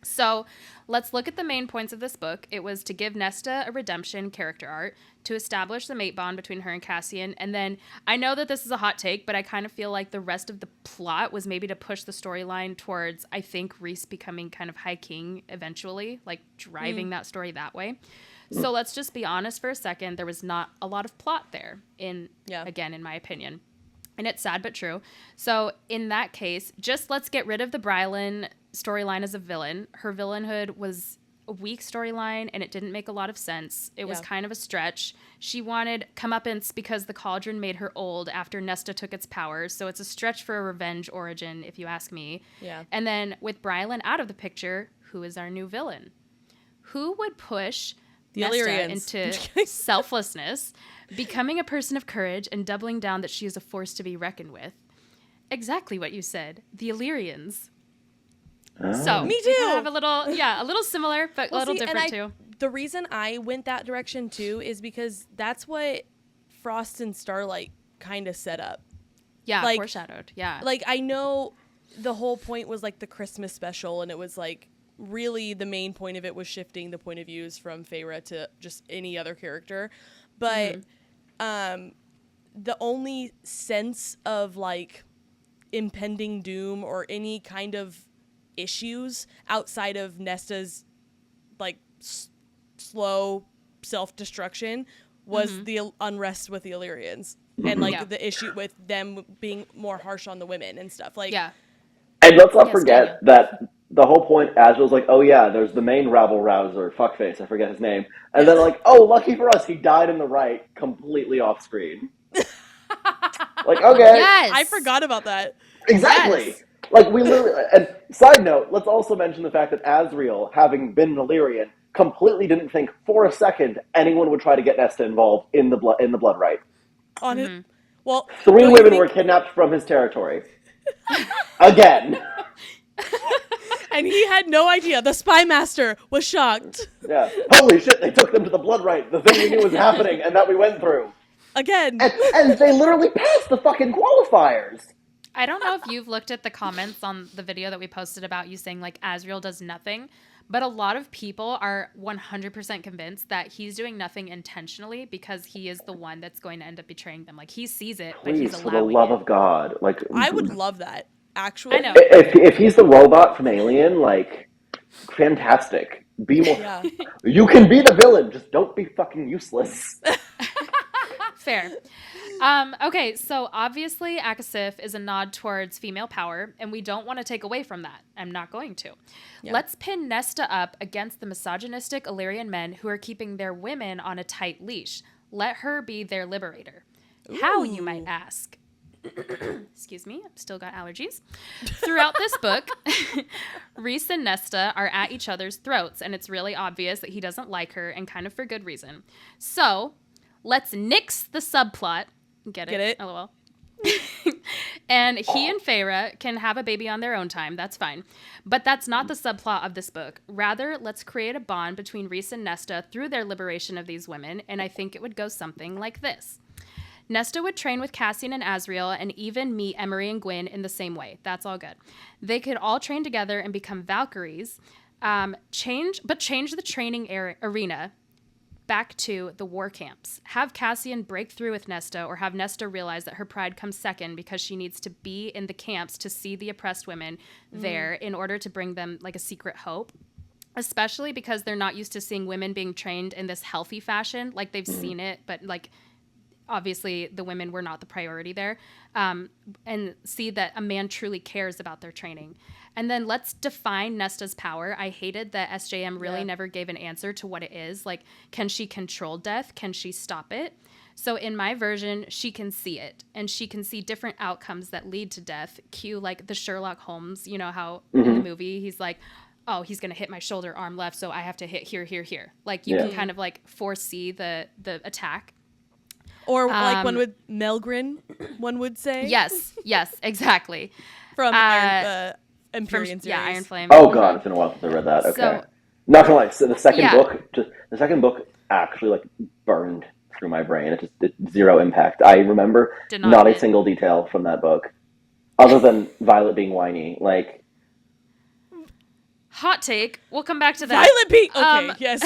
So let's look at the main points of this book. It was to give Nesta a redemption character arc, to establish the mate bond between her and Cassian, and then I know that this is a hot take, but I kind of feel like the rest of the plot was maybe to push the storyline towards, I think, Rhys becoming kind of High King eventually, like driving that story that way. So let's just be honest for a second. There was not a lot of plot there, again, in my opinion. And it's sad but true. So in that case, just let's get rid of the Brylan storyline as a villain. Her villainhood was a weak storyline, and it didn't make a lot of sense. It was kind of a stretch. She wanted comeuppance because the cauldron made her old after Nesta took its powers. So it's a stretch for a revenge origin, if you ask me. Yeah. And then with Brylan out of the picture, who is our new villain? Who would push The Nesta Illyrians. into selflessness, becoming a person of courage, and doubling down that she is a force to be reckoned with? Exactly what you said. The Illyrians. So Me we too. have a little similar, but a little different too. The reason I went that direction too is because that's what Frost and Starlight kind of set up. Yeah, like, foreshadowed. Yeah. Like, I know the whole point was like the Christmas special, and it was like really the main point of it was shifting the point of views from Feyre to just any other character. But the only sense of like impending doom or any kind of issues outside of Nesta's like slow self-destruction was the unrest with the Illyrians and like the issue with them being more harsh on the women and stuff like And let's not forget Daniel. that the whole point, Azrael's like, oh yeah, there's the main rabble rouser, fuckface, I forget his name, and then like, oh, lucky for us, he died in the Rite completely off screen. Like, okay. Yes. I forgot about that. Exactly. Yes. Like, we literally, and side note, let's also mention the fact that Azriel, having been an Illyrian, completely didn't think for a second anyone would try to get Nesta involved in the Blood Rite. On it. Well, 3 don't you women think- were kidnapped from his territory. Again. and he had no idea. The spy master was shocked. Yeah. Holy shit, they took them to the Blood Rite, the thing we knew was happening and that we went through. Again. And they literally passed the fucking qualifiers. I don't know if you've looked at the comments on the video that we posted about you saying like Azriel does nothing, but a lot of people are 100% convinced that he's doing nothing intentionally because he is the one that's going to end up betraying them. Like he sees it, but Please, he's for the allowing love it. of God. Like, I would love that. actually. I know. If he's the robot from Alien, like, fantastic. Be more. Yeah. You can be the villain, just don't be fucking useless. Fair. Okay, so obviously ACOSF is a nod towards female power, and we don't want to take away from that. I'm not going to. Yeah. Let's pin Nesta up against the misogynistic Illyrian men who are keeping their women on a tight leash. Let her be their liberator. How, you might ask? Excuse me, I've still got allergies. Throughout this book, Rhys and Nesta are at each other's throats, and it's really obvious that he doesn't like her, and kind of for good reason. So, let's nix the subplot. Get it? LOL. And he and Feyre can have a baby on their own time. That's fine. But that's not the subplot of this book. Rather, let's create a bond between Rhys and Nesta through their liberation of these women, and I think it would go something like this. Nesta would train with Cassian and Azriel and even meet Emery and Gwyn in the same way. That's all good. They could all train together and become Valkyries, change the training arena back to the war camps. Have Cassian break through with Nesta, or have Nesta realize that her pride comes second because she needs to be in the camps to see the oppressed women there in order to bring them like a secret hope. Especially because they're not used to seeing women being trained in this healthy fashion. Like they've seen it, but like obviously the women were not the priority there. And see that a man truly cares about their training. And then let's define Nesta's power. I hated that SJM really never gave an answer to what it is. Like, can she control death? Can she stop it? So in my version, she can see it. And she can see different outcomes that lead to death. Cue like the Sherlock Holmes, you know how in the movie he's like, oh, he's going to hit my shoulder, arm left, so I have to hit here, here, here. Like you can kind of like foresee the attack. Or like one would say. Yes, exactly. From Empyrean series. Yeah, Iron Flame. Oh god, it's been a while since I read that. Okay. So, not gonna lie, so the second book actually like burned through my brain. It zero impact. I remember not a single detail from that book. Other than Violet being whiny. Like, hot take. We'll come back to that. Violet being okay, yes.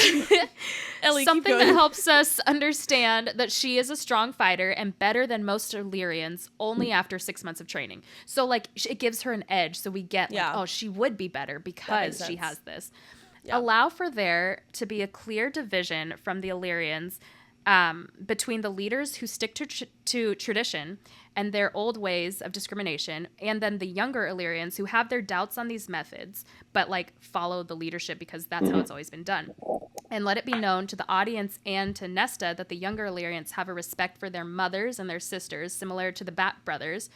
Ellie, something that helps us understand that she is a strong fighter and better than most Illyrians only after 6 months of training. So, like, it gives her an edge. So we get, like, oh, she would be better because she has this. Yeah. Allow for there to be a clear division from the Illyrians between the leaders who stick to tradition and their old ways of discrimination, and then the younger Illyrians who have their doubts on these methods, but like follow the leadership because that's how it's always been done. And let it be known to the audience and to Nesta that the younger Illyrians have a respect for their mothers and their sisters, similar to the Bat brothers.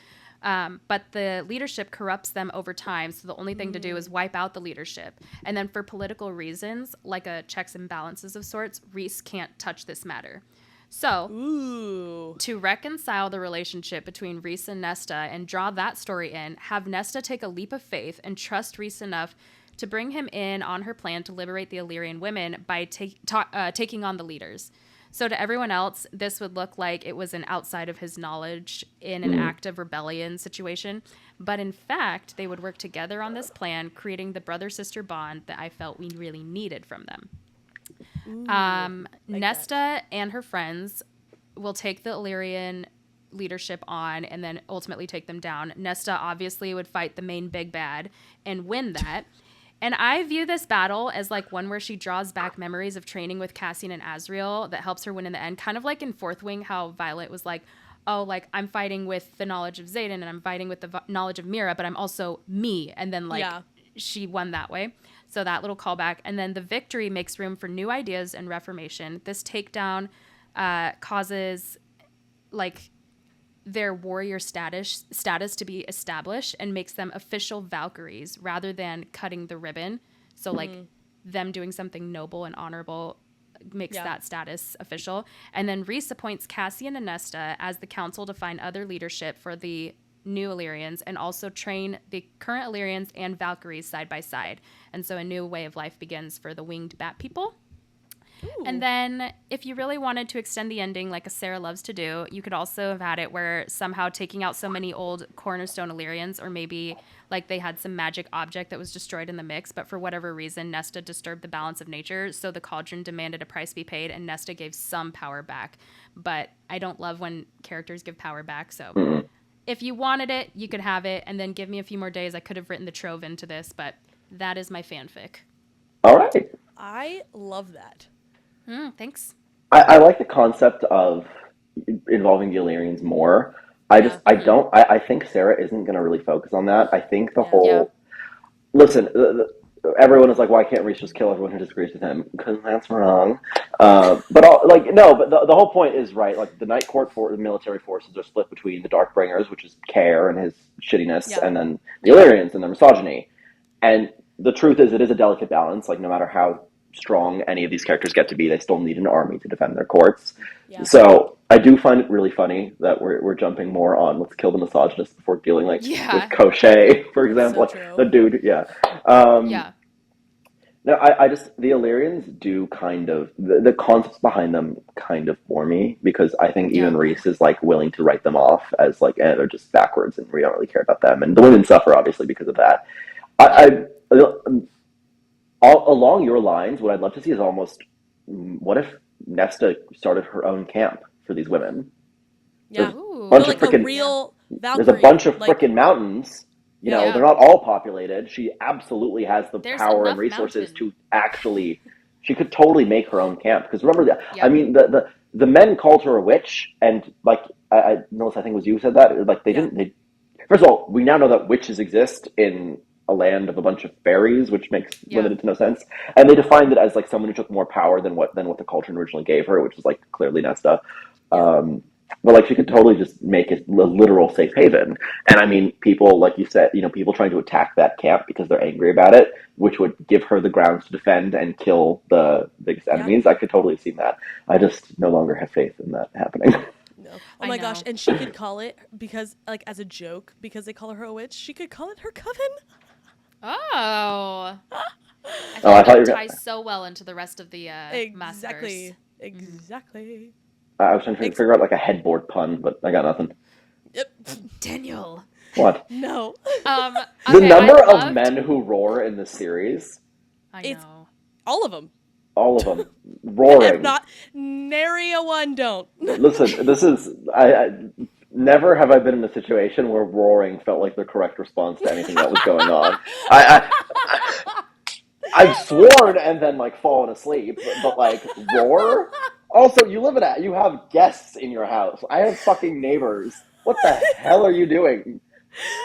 But the leadership corrupts them over time, so the only thing to do is wipe out the leadership. And then for political reasons, like a checks and balances of sorts, Rhys can't touch this matter. So, to reconcile the relationship between Rhys and Nesta and draw that story in, have Nesta take a leap of faith and trust Rhys enough to bring him in on her plan to liberate the Illyrian women by taking on the leaders. So to everyone else, this would look like it was an outside of his knowledge in an act of rebellion situation. But in fact, they would work together on this plan, creating the brother-sister bond that I felt we really needed from them. Nesta and her friends will take the Illyrian leadership on and then ultimately take them down. Nesta obviously would fight the main big bad and win that. And I view this battle as like one where she draws back memories of training with Cassian and Azriel that helps her win in the end. Kind of like in Fourth Wing, how Violet was like, oh, like I'm fighting with the knowledge of Xaden and I'm fighting with the knowledge of Mira, but I'm also me. And then like she won that way. So that little callback. And then the victory makes room for new ideas and reformation. This takedown causes like their warrior status to be established and makes them official Valkyries rather than cutting the ribbon. So like them doing something noble and honorable makes that status official. And then Rhys appoints Cassian and Nesta as the council to find other leadership for the new Illyrians and also train the current Illyrians and Valkyries side by side. And so a new way of life begins for the winged bat people. Ooh. And then if you really wanted to extend the ending like a Sarah loves to do, you could also have had it where somehow taking out so many old cornerstone Illyrians, or maybe like they had some magic object that was destroyed in the mix, but for whatever reason, Nesta disturbed the balance of nature, so the cauldron demanded a price be paid, and Nesta gave some power back. But I don't love when characters give power back, so If you wanted it, you could have it, and then give me a few more days. I could have written the trove into this, but that is my fanfic. All right. I love that. Thanks. I like the concept of involving the Illyrians more. I think Sarah isn't going to really focus on that. I think the whole, listen, everyone is like, why can't Reese just kill everyone who disagrees with him? Because that's wrong. But the whole point is right. Like the Night Court the military forces are split between the Darkbringers, which is Care and his shittiness, and then the Illyrians and their misogyny. And the truth is, it is a delicate balance. Like no matter how strong any of these characters get to be, they still need an army to defend their courts. Yeah. So I do find it really funny that we're jumping more on let's kill the misogynist before dealing with Koschei, for example, the dude. No, I just the Illyrians do kind of the concepts behind them kind of bore me because I think even Reese is like willing to write them off as like they're just backwards and we don't really care about them, and the women suffer obviously because of that. All along your lines, what I'd love to see is almost what if Nesta started her own camp for these women? Yeah, there's a real Valkyrie. There's a bunch of freaking mountains. You know, they're not all populated. She absolutely has the power and resources to actually. She could totally make her own camp because remember, I mean, the men called her a witch, and like Melissa, I think it was you who said that. Like they didn't. First of all, we now know that witches exist in a land of a bunch of fairies, which makes limited to no sense. And they defined it as like someone who took more power than what the culture originally gave her, which is like clearly Nesta. But like she could totally just make it a literal safe haven. And I mean, people, like you said, people trying to attack that camp because they're angry about it, which would give her the grounds to defend and kill the biggest enemies. I could totally see that. I just no longer have faith in that happening. No. Oh my gosh. And she could call it because like as a joke, because they call her a witch, she could call it her coven. Oh. I thought that ties so well into the rest of the Masterverse. Exactly. I was trying to figure out like a headboard pun, but I got nothing. Yep. Daniel. What? No. The number of men who roar in this series. I know. All of them. All of them. Roaring. If not, nary a one don't. Listen, this is... I never have I been in a situation where roaring felt like the correct response to anything that was going on. I've sworn and then like fallen asleep, but like roar? Also, you have guests in your house. I have fucking neighbors. What the hell are you doing?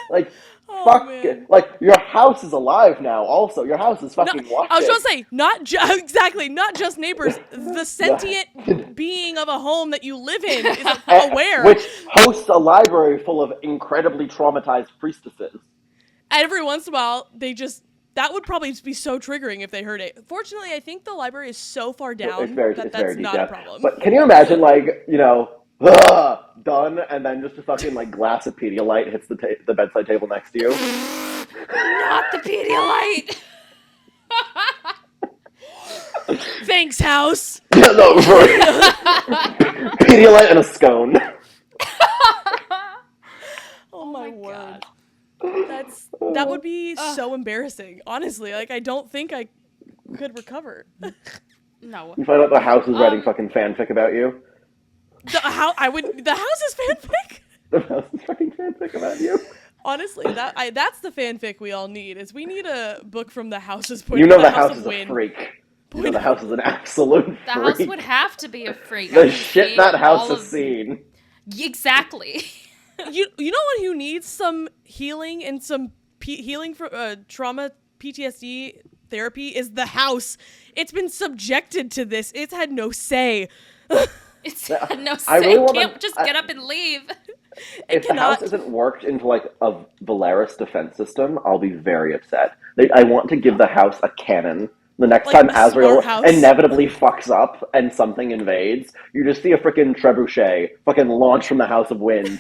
Like, man. Like your house is alive now. Also, your house is fucking watching. I was going to say, not just neighbors. The sentient being of a home that you live in is aware. Which hosts a library full of incredibly traumatized priestesses. Every once in a while, that would probably be so triggering if they heard it. Fortunately, I think the library is so far down that's not a problem. But can you imagine, like, done, and then just a fucking, like, glass of Pedialyte hits the bedside table next to you? Not the Pedialyte! Thanks, house! No, Pedialyte and a scone. Oh my word. That would be so embarrassing. Honestly, like I don't think I could recover. No. You find out the house is writing fucking fanfic about you. The house is fanfic? The house is fucking fanfic about you. Honestly, that's the fanfic we all need. Is we need a book from the house's point. You know the house is a freak. You know the house is an absolute freak. The house would have to be a freak. The shit that house has seen. Exactly. You know what? Who needs some healing and some healing for trauma PTSD therapy is the house. It's been subjected to this. It's had no say. It's had no say. It can't just get up and leave. If the house isn't worked into like a Valeris defense system, I'll be very upset. I want to give the house a cannon. The next time Azrael inevitably fucks up and something invades, you just see a freaking trebuchet fucking launch from the House of Wind.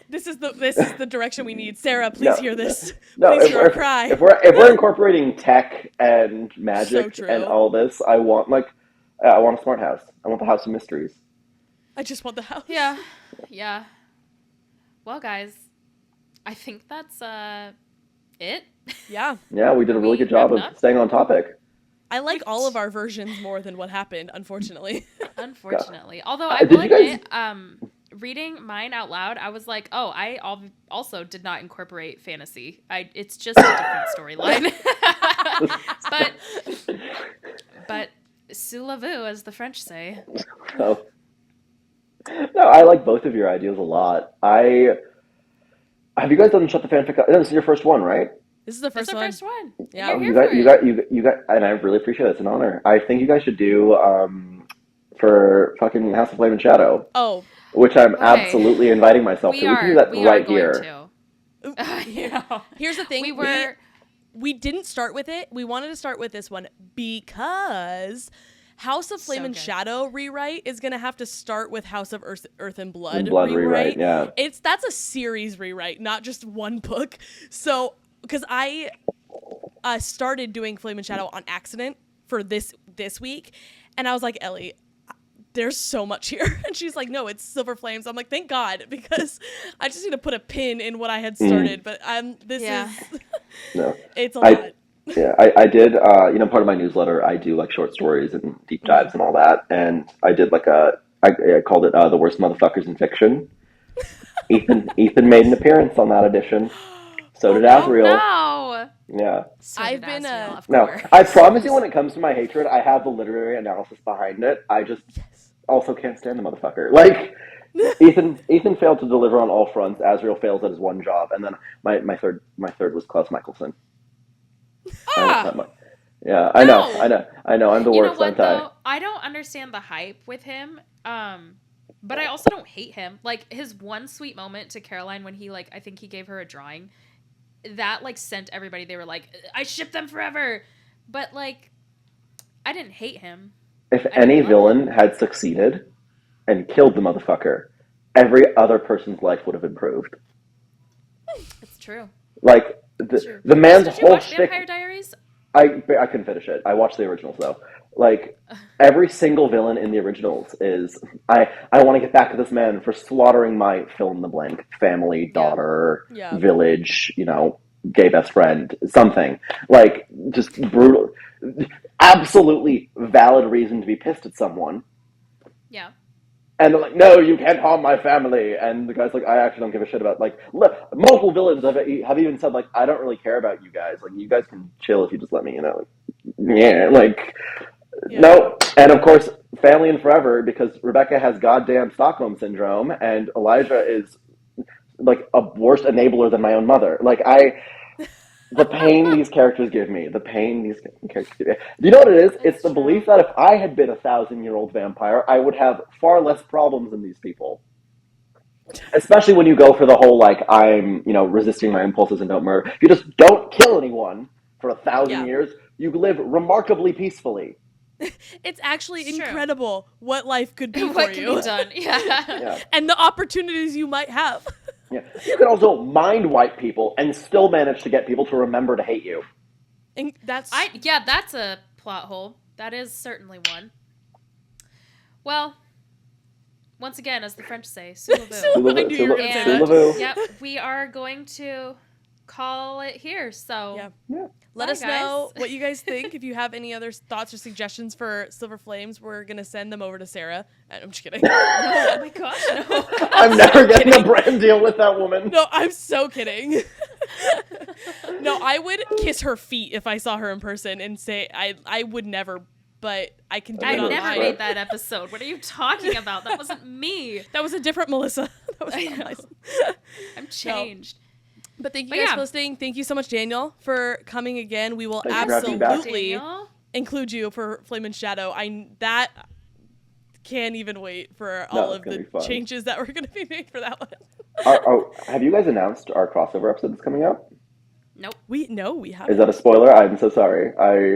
This is the direction we need. Sarah, please hear this. Please hear our cry. If we're incorporating tech and magic and all this, I want a smart house. I want the House of Mysteries. I just want the house. Yeah. Well, guys, I think that's it. Yeah. Yeah, we did a really good job of staying on topic. I like all of our versions more than what happened, unfortunately. Unfortunately. Although I Did will you guys- admit, reading mine out loud, I was like, oh, also did not incorporate fantasy. It's just a different storyline. but sous la vie, as the French say. Oh. No, I like both of your ideas a lot. Have you guys done Shut the Fanfic? No, this is your first one, right? This is the That's first the one. first one. Yeah. You're here for it. You got, and I really appreciate it. It's an honor. I think you guys should do for fucking House of Flame and Shadow, Oh, which I'm Okay. absolutely inviting myself to. We can do that we right are going here. to. Yeah. here's the thing. We didn't start with it. We wanted to start with this one because House of Flame So and good. Shadow rewrite is gonna have to start with House of Earth and Blood, Rewrite, yeah. That's a series rewrite, not just one book. So, because I started doing Flame and Shadow on accident for this week, and I was like, Ellie, there's so much here, and she's like, no, it's Silver Flames. I'm like, thank God, because I just need to put a pin in what I had started. But this is No. it's a lot. Yeah, I did, part of my newsletter, I do like short stories and deep dives and all that. And I did I called it The Worst Motherfuckers in Fiction. Ethan made an appearance on that edition. So did Asriel. No. Yeah. So I've did been, Asriel, of No, course. I promise you when it comes to my hatred, I have the literary analysis behind it. I just also can't stand the motherfucker. Like, Ethan failed to deliver on all fronts. Asriel fails at his one job. And then my third was Klaus Michelson. Yeah, I know. I'm the You know worst, what aren't I? though? I don't understand the hype with him. But I also don't hate him. Like his one sweet moment to Caroline when he I think he gave her a drawing, that sent everybody. They were like, I ship them forever. But I didn't hate him. If I any didn't love villain had succeeded and killed the motherfucker, every other person's life would have improved. It's true. Like It's true. the man's Did you whole watch shtick. Vampire Diaries? I couldn't finish it. I watched the originals though. Like every single villain in the originals is I want to get back to this man for slaughtering my fill in the blank family, daughter, Yeah. village, gay best friend, something. Like just brutal, absolutely valid reason to be pissed at someone. Yeah. And they're like, no, you can't harm my family. And the guy's like, I actually don't give a shit about, look, multiple villains have even said, I don't really care about you guys. Like, you guys can chill if you just let me, no. And of course, family and forever, because Rebecca has goddamn Stockholm syndrome, and Elijah is, a worse enabler than my own mother. The pain these characters give me. Do you know what it is? It's the belief that if I had been a 1,000-year-old vampire, I would have far less problems than these people. Especially when you go for the whole, I'm, resisting my impulses and don't murder. If you just don't kill anyone for 1,000 years, you live remarkably peacefully. It's actually It's true. incredible what life could be What for can you. be done? Yeah. And the opportunities you might have. Yeah. You can also mind wipe people and still manage to get people to remember to hate you. And that's That's a plot hole. That is certainly one. Well, once again, as the French say, sous la vie. I knew you were gonna say And, that. yep, we are going to call it here. So Let Bye, us guys. know what you guys think. If you have any other thoughts or suggestions for Silver Flames, we're gonna send them over to Sarah. I'm just kidding. oh my gosh, no. I'm never getting a brand deal with that woman. No, I'm so kidding. No, I would kiss her feet if I saw her in person and say I would never, but I can do I it online. never made that episode. What are you talking about? That wasn't me. That was a different Melissa. That was not my- I'm changed. But thank you But guys yeah. for listening. Thank you so much, Daniel, for coming again. We will Thank you for having me back. absolutely Daniel? include you for Flame and Shadow. That can't even wait for No, all it's of gonna the be fun. changes that we're going to be made for that one. Have you guys announced our crossover episode that's coming up? Nope. We haven't. Is that a spoiler? I'm so sorry.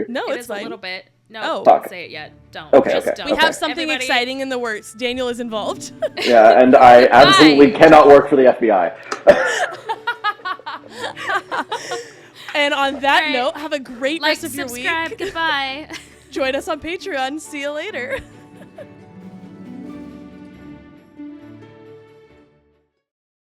No, It it's is fine. a little bit. No, Oh. don't Fuck. say it yet. Don't. Okay, Just okay. don't. We have something Everybody- exciting in the works. Daniel is involved. Yeah, and I absolutely cannot work for the FBI. And on that All right. note, have a great Like, rest of your week. subscribe. Goodbye. Join us on Patreon. See you later.